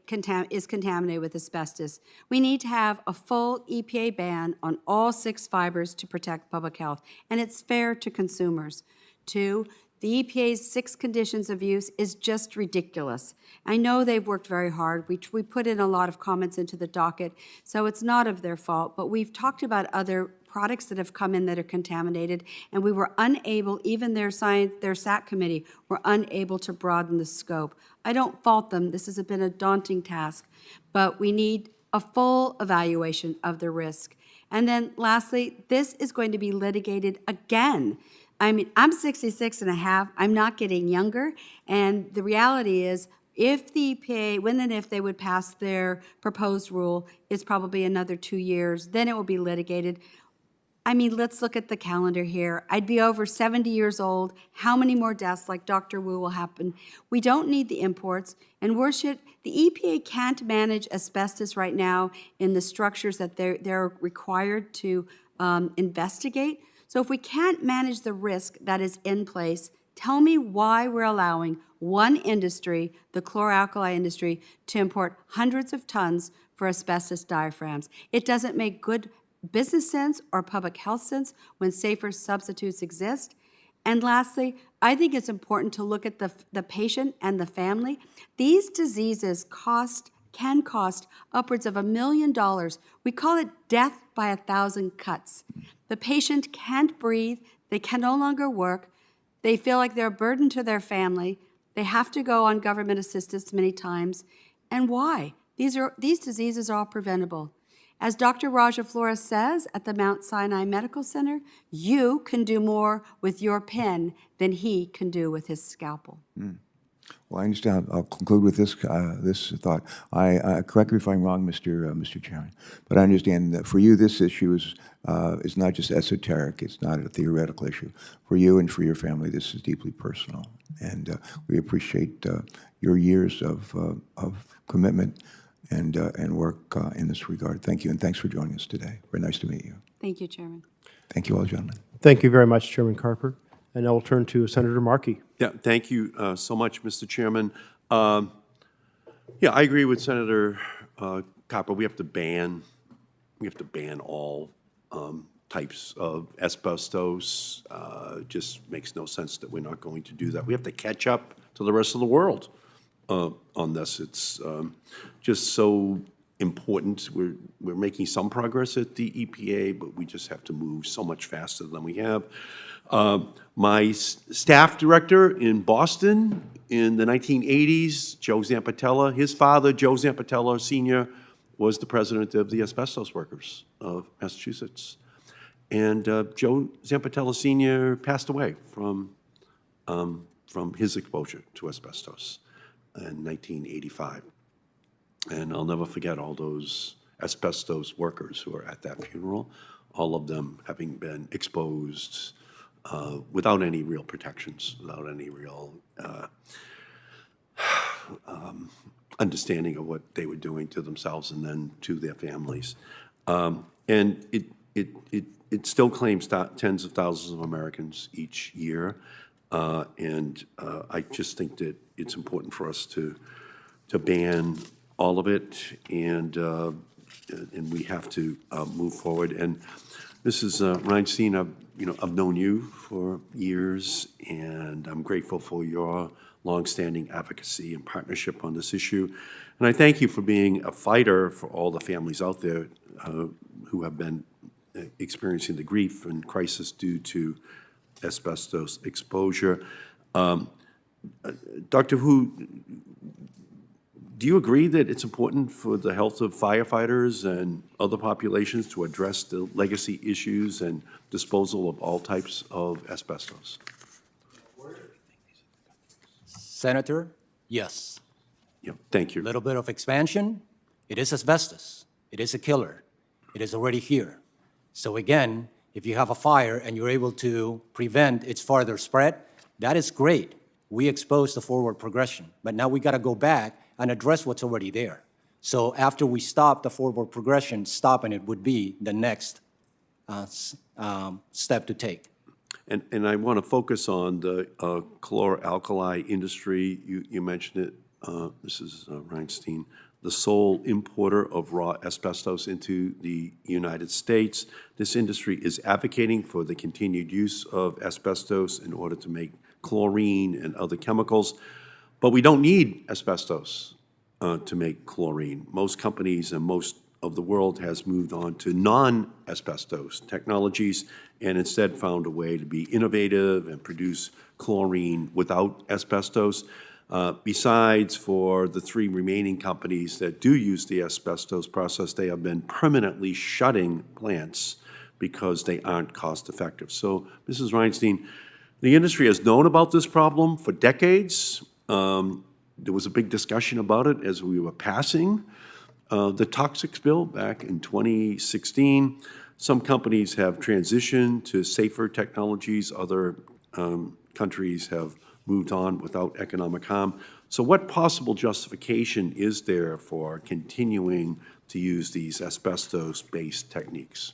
is contaminated with asbestos. We need to have a full EPA ban on all 6 fibers to protect public health, and it's fair to consumers. 2, the EPA's 6 conditions of use is just ridiculous. I know they've worked very hard. We put in a lot of comments into the docket, so it's not of their fault, but we've talked about other products that have come in that are contaminated, and we were unable, even their SAC committee, were unable to broaden the scope. I don't fault them. This has been a daunting task, but we need a full evaluation of the risk. And then lastly, this is going to be litigated again. I mean, I'm 66 and a half. I'm not getting younger. And the reality is, if the EPA, when and if they would pass their proposed rule, it's probably another 2 years. Then it will be litigated. I mean, let's look at the calendar here. I'd be over 70 years old. How many more deaths like Dr. Wu will happen? We don't need the imports. And the EPA can't manage asbestos right now in the structures that they're required to investigate. So if we can't manage the risk that is in place, tell me why we're allowing one industry, the chlor-alkali industry, to import hundreds of tons for asbestos diaphragms. It doesn't make good business sense or public health sense when safer substitutes exist. And lastly, I think it's important to look at the patient and the family. These diseases can cost upwards of $1 million. We call it death by 1,000 cuts. The patient can't breathe, they can no longer work, they feel like they're a burden to their family, they have to go on government assistance many times. And why? These diseases are all preventable. As Dr. Raja Flores says at the Mount Sinai Medical Center, you can do more with your pen than he can do with his scalpel. Well, I understand. I'll conclude with this thought. Correct me if I'm wrong, Mr. Chairman, but I understand that for you, this issue is not just esoteric. It's not a theoretical issue. For you and for your family, this is deeply personal, and we appreciate your years of commitment and work in this regard. Thank you, and thanks for joining us today. Very nice to meet you. Thank you, Chairman. Thank you all, gentlemen. Thank you very much, Chairman Carper. And I will turn to Senator Markey. Yeah, thank you so much, Mr. Chairman. Yeah, I agree with Senator Copper. We have to ban all types of asbestos. Just makes no sense that we're not going to do that. We have to catch up to the rest of the world on this. It's just so important. We're making some progress at the EPA, but we just have to move so much faster than we have. My staff director in Boston in the 1980s, Joe Zampatella, his father, Joe Zampatella Sr., was the president of the Asbestos Workers of Massachusetts. And Joe Zampatella Sr. passed away from his exposure to asbestos in 1985. And I'll never forget all those asbestos workers who were at that funeral, all of them having been exposed without any real protections, without any real understanding of what they were doing to themselves and then to their families. And it still claims tens of thousands of Americans each year. And I just think that it's important for us to ban all of it, and we have to move forward. And Mrs. Reinstein, I've known you for years, and I'm grateful for your longstanding advocacy and partnership on this issue. And I thank you for being a fighter for all the families out there who have been experiencing the grief and crisis due to asbestos exposure. Dr. Hu, do you agree that it's important for the health of firefighters and other populations to address the legacy issues and disposal of all types of asbestos? Senator, yes. Yeah, thank you. A little bit of expansion. It is asbestos. It is a killer. It is already here. So again, if you have a fire and you're able to prevent its farther spread, that is great. We expose the forward progression. But now we got to go back and address what's already there. So after we stop the forward progression, stopping it would be the next step to take. And I want to focus on the chlor-alkali industry. You mentioned it, Mrs. Reinstein, the sole importer of raw asbestos into the United States. This industry is advocating for the continued use of asbestos in order to make chlorine and other chemicals. But we don't need asbestos to make chlorine. Most companies and most of the world has moved on to non-asbestos technologies and instead found a way to be innovative and produce chlorine without asbestos. Besides, for the 3 remaining companies that do use the asbestos process, they have been permanently shutting plants because they aren't cost-effective. So, Mrs. Reinstein, the industry has known about this problem for decades. There was a big discussion about it as we were passing the toxics bill back in 2016. Some companies have transitioned to safer technologies. Other countries have moved on without economic harm. So what possible justification is there for continuing to use these asbestos-based techniques?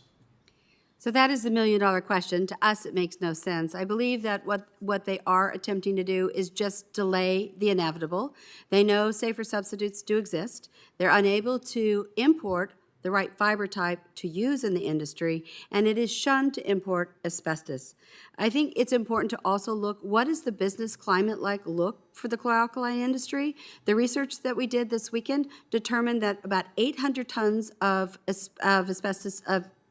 So that is the million-dollar question. To us, it makes no sense. I believe that what they are attempting to do is just delay the inevitable. They know safer substitutes do exist. They're unable to import the right fiber type to use in the industry, and it is shunned to import asbestos. I think it's important to also look, what is the business climate like look for the chlor-alkali industry? The research that we did this weekend determined that about 800 tons of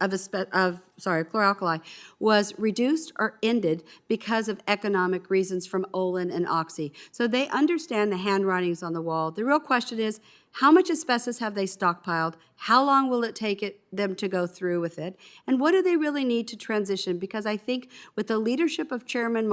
chlor-alkali was reduced or ended because of economic reasons from Olin and Oxy. So they understand the handwritings on the wall. The real question is, how much asbestos have they stockpiled? How long will it take them to go through with it? And what do they really need to transition? Because I think with the leadership of Chairman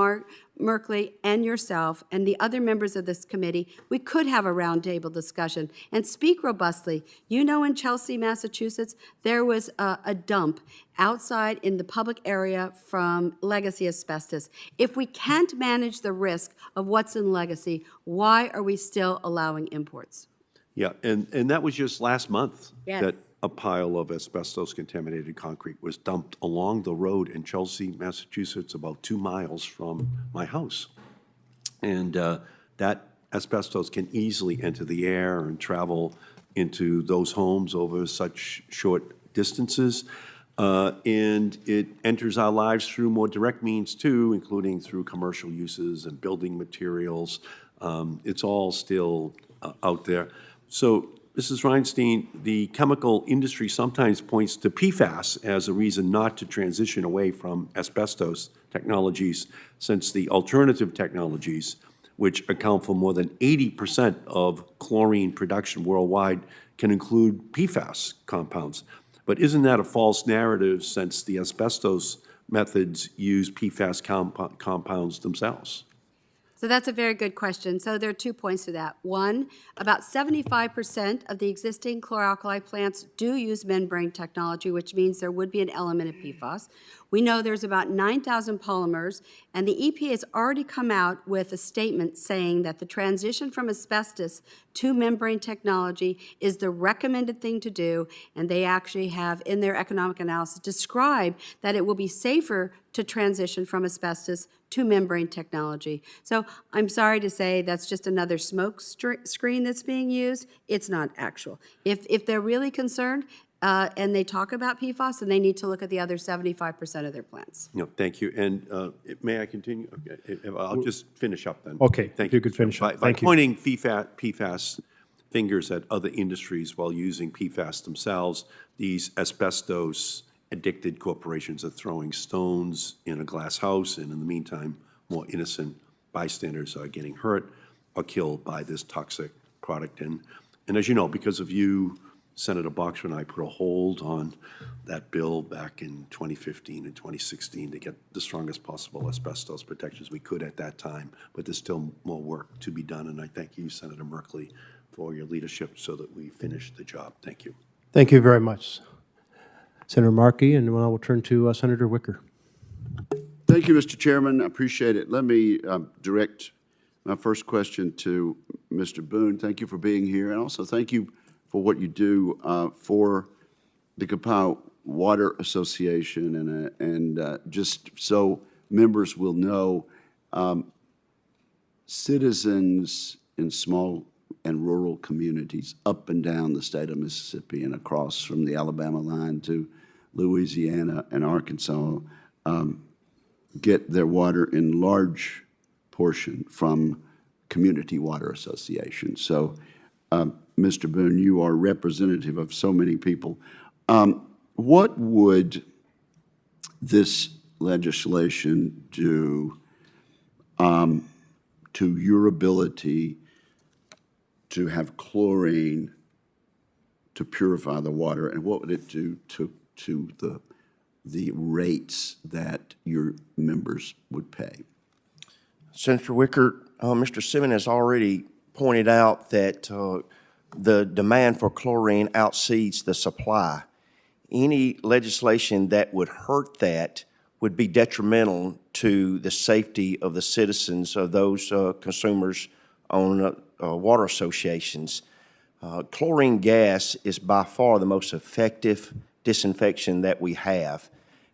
Merkley and yourself and the other members of this committee, we could have a roundtable discussion and speak robustly. You know, in Chelsea, Massachusetts, there was a dump outside in the public area from legacy asbestos. If we can't manage the risk of what's in legacy, why are we still allowing imports? Yeah, and that was just last month Yes. that a pile of asbestos-contaminated concrete was dumped along the road in Chelsea, Massachusetts, about 2 miles from my house. And that asbestos can easily enter the air and travel into those homes over such short distances. And it enters our lives through more direct means too, including through commercial uses and building materials. It's all still out there. So, Mrs. Reinstein, the chemical industry sometimes points to PFAS as a reason not to transition away from asbestos technologies, since the alternative technologies, which account for more than 80% of chlorine production worldwide, can include PFAS compounds. But isn't that a false narrative, since the asbestos methods use PFAS compounds themselves? So that's a very good question. So there are 2 points to that. One, about 75% of the existing chlor-alkali plants do use membrane technology, which means there would be an element of PFAS. We know there's about 9,000 polymers, and the EPA has already come out with a statement saying that the transition from asbestos to membrane technology is the recommended thing to do, and they actually have, in their economic analysis, described that it will be safer to transition from asbestos to membrane technology. So I'm sorry to say that's just another smoke screen that's being used. It's not actual. If they're really concerned and they talk about PFAS, then they need to look at the other 75% of their plants. No, thank you. And may I continue? Okay, I'll just finish up then. Okay, Thank you could finish up. By Thank you. pointing PFAS fingers at other industries while using PFAS themselves, these asbestos-addicted corporations are throwing stones in a glass house, and in the meantime, more innocent bystanders are getting hurt or killed by this toxic product. And as you know, because of you, Senator Boxer and I put a hold on that bill back in 2015 and 2016 to get the strongest possible asbestos protections we could at that time. But there's still more work to be done, and I thank you, Senator Merkley, for your leadership so that we finish the job. Thank you. Thank you very much, Senator Markey, and now we'll turn to Senator Wicker. Thank you, Mr. Chairman. I appreciate it. Let me direct my first question to Mr. Boone. Thank you for being here, and also thank you for what you do for the Kapow Water Association, and just so members will know, citizens in small and rural communities up and down the state of Mississippi and across from the Alabama line to Louisiana and Arkansas get their water in large portion from community water associations. So, Mr. Boone, you are representative of so many people. What would this legislation do to your ability to have chlorine to purify the water, and what would it do to the rates that your members would pay? Senator Wicker, Mr. Simmons has already pointed out that the demand for chlorine outseeds the supply. Any legislation that would hurt that would be detrimental to the safety of the citizens of those consumers on water associations. Chlorine gas is by far the most effective disinfection that we have,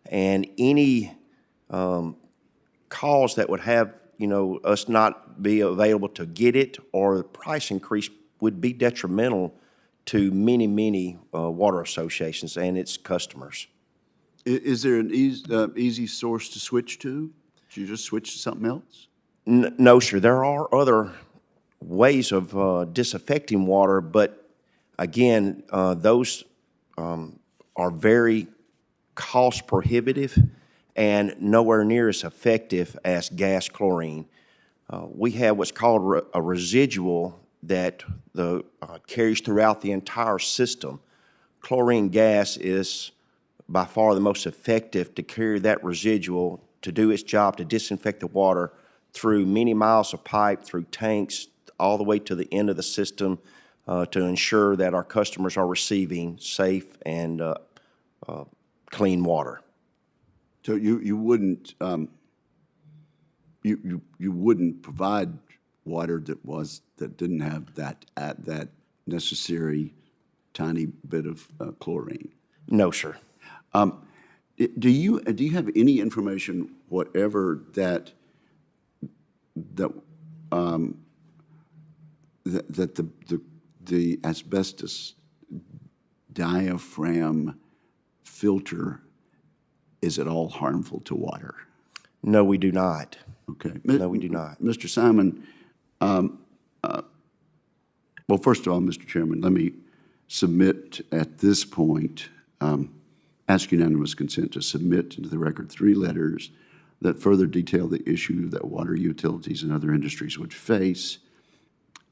and any cause that would have us not be available to get it or the price increase would be detrimental to many water associations and its customers. Is there an easy source to switch to? Should you just switch to something else? No, sir. There are other ways of disinfecting water, but again, those are very cost prohibitive and nowhere near as effective as gas chlorine. We have what's called a residual that carries throughout the entire system. Chlorine gas is by far the most effective to carry that residual to do its job to disinfect the water through many miles of pipe, through tanks, all the way to the end of the system to ensure that our customers are receiving safe and clean water. So you wouldn't you wouldn't provide water that didn't have that necessary tiny bit of chlorine? No, sir. Do you have any information whatever that the asbestos diaphragm filter is at all harmful to water? No, we do not. Okay. No, we do not. Mr. Simon, well, first of all, Mr. Chairman, let me submit at this point, ask unanimous consent to submit into the record 3 letters that further detail the issue that water utilities and other industries would face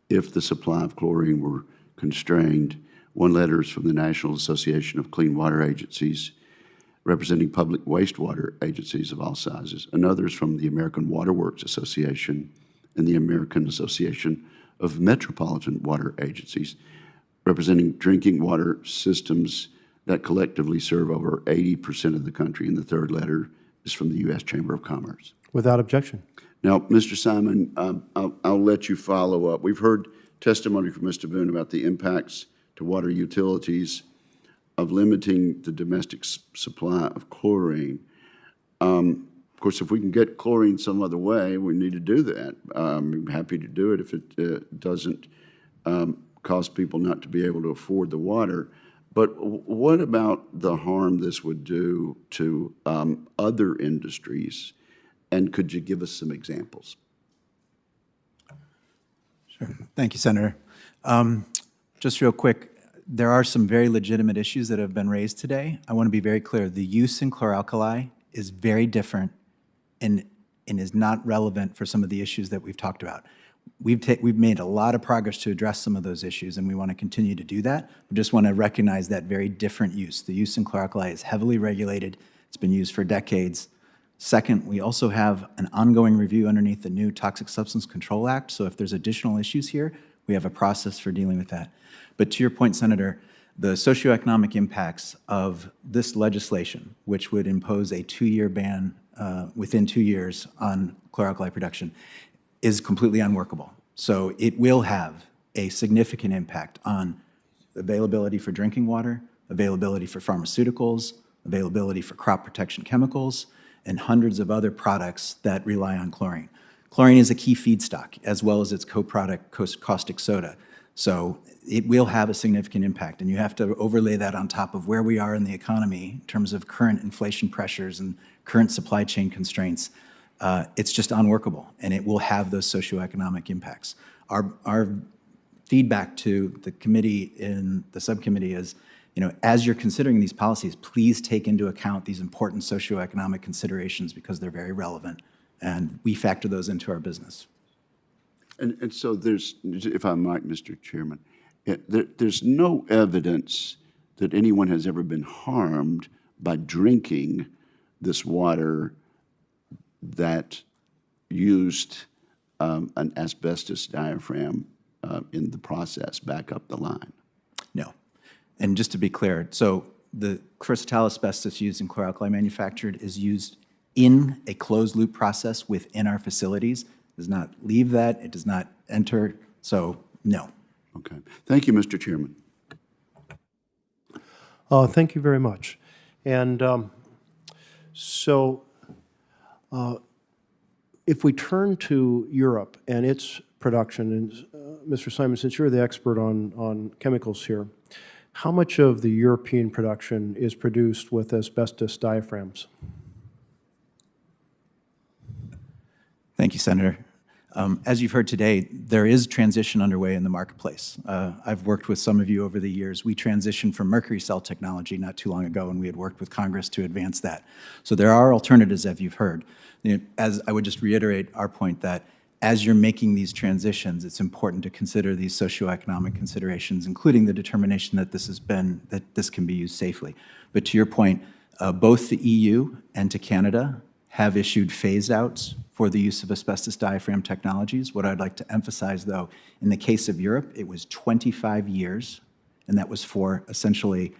if the supply of chlorine were constrained. 1 letter is from the National Association of Clean Water Agencies, representing public wastewater agencies of all sizes. Another is from the American Water Works Association and the American Association of Metropolitan Water Agencies, representing drinking water systems that collectively serve over 80% of the country. And the 3rd letter is from the U.S. Chamber of Commerce. Without objection. Now, Mr. Simon, I'll let you follow up. We've heard testimony from Mr. Boone about the impacts to water utilities of limiting the domestic supply of chlorine. Of course, if we can get chlorine some other way, we need to do that. I'm happy to do it if it doesn't cause people not to be able to afford the water. But what about the harm this would do to other industries? And could you give us some examples? Sure. Thank you, Senator. Just real quick, there are some very legitimate issues that have been raised today. I want to be very clear. The use in chlor-alkali is very different and is not relevant for some of the issues that we've talked about. We've made a lot of progress to address some of those issues, and we want to continue to do that. We just want to recognize that very different use. The use in chlor-alkali is heavily regulated. It's been used for decades. Second, we also have an ongoing review underneath the new Toxic Substance Control Act, so if there's additional issues here, we have a process for dealing with that. But to your point, Senator, the socioeconomic impacts of this legislation, which would impose a 2-year ban within 2 years on chlor-alkali production, is completely unworkable. So it will have a significant impact on availability for drinking water, availability for pharmaceuticals, availability for crop protection chemicals, and hundreds of other products that rely on chlorine. Chlorine is a key feedstock, as well as its co-product, caustic soda. So it will have a significant impact, and you have to overlay that on top of where we are in the economy in terms of current inflation pressures and current supply chain constraints. It's just unworkable, and it will have those socioeconomic impacts. Our feedback to the committee in the subcommittee is, as you're considering these policies, please take into account these important socioeconomic considerations because they're very relevant, and we factor those into our business. And so there's, if I might, Mr. Chairman, there's no evidence that anyone has ever been harmed by drinking this water that used an asbestos diaphragm in the process back up the line. No. And just to be clear, so the crucial asbestos used in chlor-alkali manufactured is used in a closed-loop process within our facilities. It does not leave that. It does not enter. So, no. Okay. Thank you, Mr. Chairman. Thank you very much. And if we turn to Europe and its production, and Mr. Simon, since you're the expert on chemicals here, how much of the European production is produced with asbestos diaphragms? Thank you, Senator. As you've heard today, there is transition underway in the marketplace. I've worked with some of you over the years. We transitioned from mercury cell technology not too long ago, and we had worked with Congress to advance that. So there are alternatives, as you've heard. As I would just reiterate our point that as you're making these transitions, it's important to consider these socioeconomic considerations, including the determination that this can be used safely. But to your point, both the EU and to Canada have issued phase-outs for the use of asbestos diaphragm technologies. What I'd like to emphasize, though, in the case of Europe, it was 25 years, and that was for essentially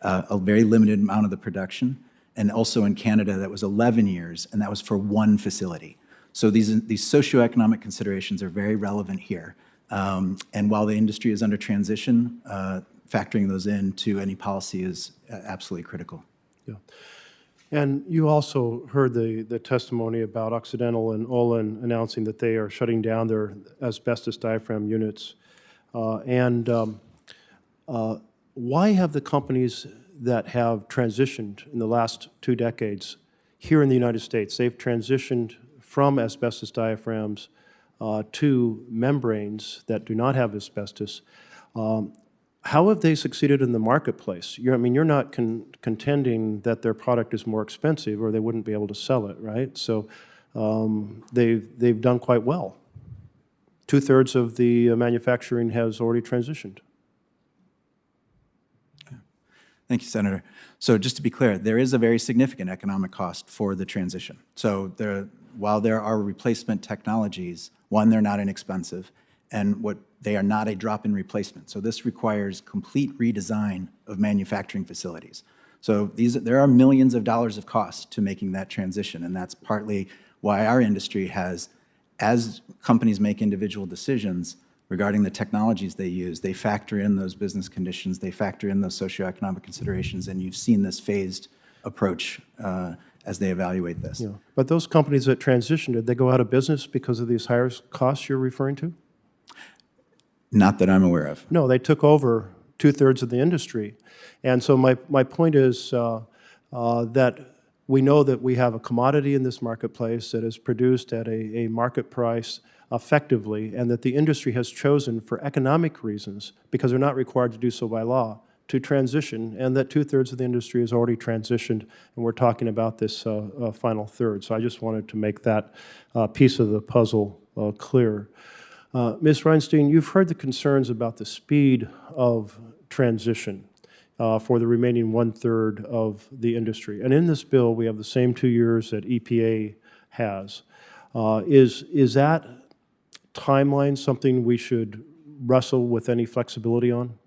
a very limited amount of the production. And also in Canada, that was 11 years, and that was for one facility. So these socioeconomic considerations are very relevant here. And while the industry is under transition, factoring those into any policy is absolutely critical. Yeah. And you also heard the testimony about Occidental and Olin announcing that they are shutting down their asbestos diaphragm units. Why have the companies that have transitioned in the last 2 decades here in the United States, they've transitioned from asbestos diaphragms to membranes that do not have asbestos, how have they succeeded in the marketplace? You're not contending that their product is more expensive or they wouldn't be able to sell it, right? So they've done quite well. 2/3 of the manufacturing has already transitioned. Thank you, Senator. So just to be clear, there is a very significant economic cost for the transition. So while there are replacement technologies, one, they're not inexpensive, and they are not a drop-in replacement. So this requires complete redesign of manufacturing facilities. So there are millions of dollars of cost to making that transition, and that's partly why our industry has, as companies make individual decisions regarding the technologies they use, they factor in those business conditions, they factor in those socioeconomic considerations, and you've seen this phased approach as they evaluate this. Yeah. But those companies that transitioned, did they go out of business because of these higher costs you're referring to? Not that I'm aware of. No, they took over 2/3 of the industry. And so my point is that we know that we have a commodity in this marketplace that is produced at a market price effectively, and that the industry has chosen for economic reasons, because they're not required to do so by law, to transition, and that 2/3 of the industry has already transitioned, and we're talking about this final third. So I just wanted to make that piece of the puzzle clear. Ms. Reinstein, you've heard the concerns about the speed of transition for the remaining 1/3 of the industry. And in this bill, we have the same 2 years that EPA has. Is that timeline something we should wrestle with any flexibility on?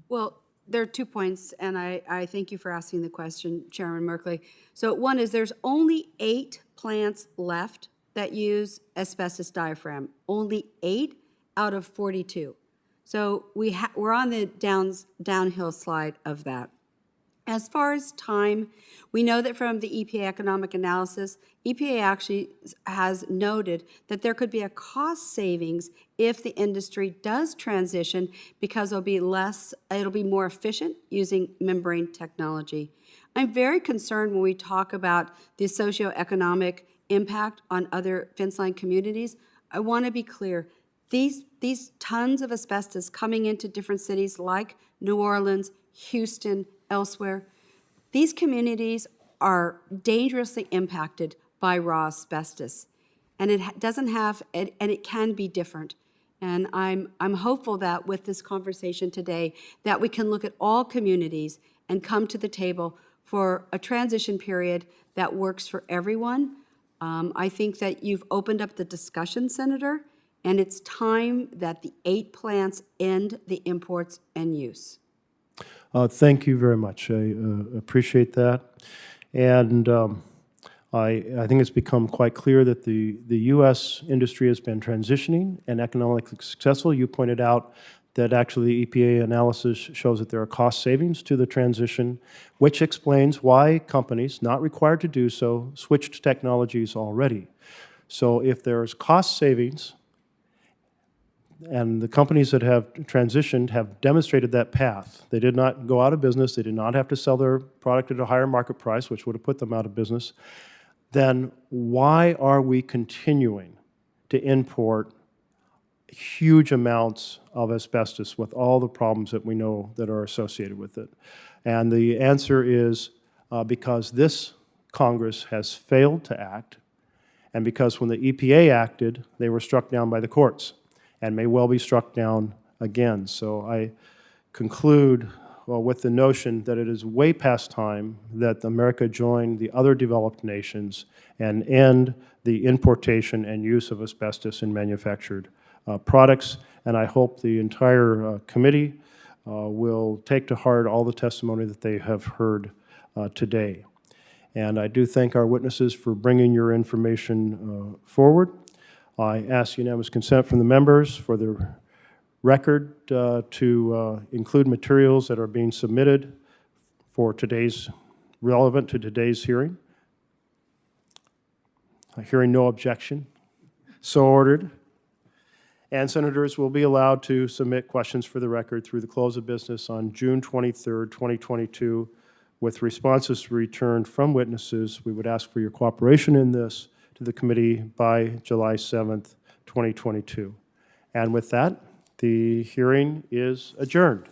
Well, there are 2 points, and I thank you for asking the question, Chairman Merkley. So one is there's only 8 plants left that use asbestos diaphragm, only 8 out of 42. So we're on the downhill slide of that. As far as time, we know that from the EPA economic analysis, EPA actually has noted that there could be a cost savings if the industry does transition because it'll be more efficient using membrane technology. I'm very concerned when we talk about the socioeconomic impact on other fence line communities. I want to be clear. These tons of asbestos coming into different cities like New Orleans, Houston, elsewhere, these communities are dangerously impacted by raw asbestos. And it doesn't have, and it can be different. And I'm hopeful that with this conversation today, that we can look at all communities and come to the table for a transition period that works for everyone. I think that you've opened up the discussion, Senator, and it's time that the 8 plants end the imports and use. Thank you very much. I appreciate that. And I think it's become quite clear that the U.S. industry has been transitioning and economically successful. You pointed out that actually EPA analysis shows that there are cost savings to the transition, which explains why companies, not required to do so, switched technologies already. So if there's cost savings, and the companies that have transitioned have demonstrated that path. They did not go out of business. They did not have to sell their product at a higher market price, which would have put them out of business. Then why are we continuing to import huge amounts of asbestos with all the problems that we know that are associated with it? And the answer is because this Congress has failed to act, and because when the EPA acted, they were struck down by the courts and may well be struck down again. So I conclude with the notion that it is way past time that America join the other developed nations and end the importation and use of asbestos in manufactured products. And I hope the entire committee will take to heart all the testimony that they have heard today. And I do thank our witnesses for bringing your information forward. I ask unanimous consent from the members for the record to include materials that are being submitted for relevant to today's hearing. Hearing no objection, so ordered. And senators will be allowed to submit questions for the record through the close of business on June 23rd, 2022, with responses returned from witnesses. We would ask for your cooperation in this to the committee by July 7th, 2022. And with that, the hearing is adjourned.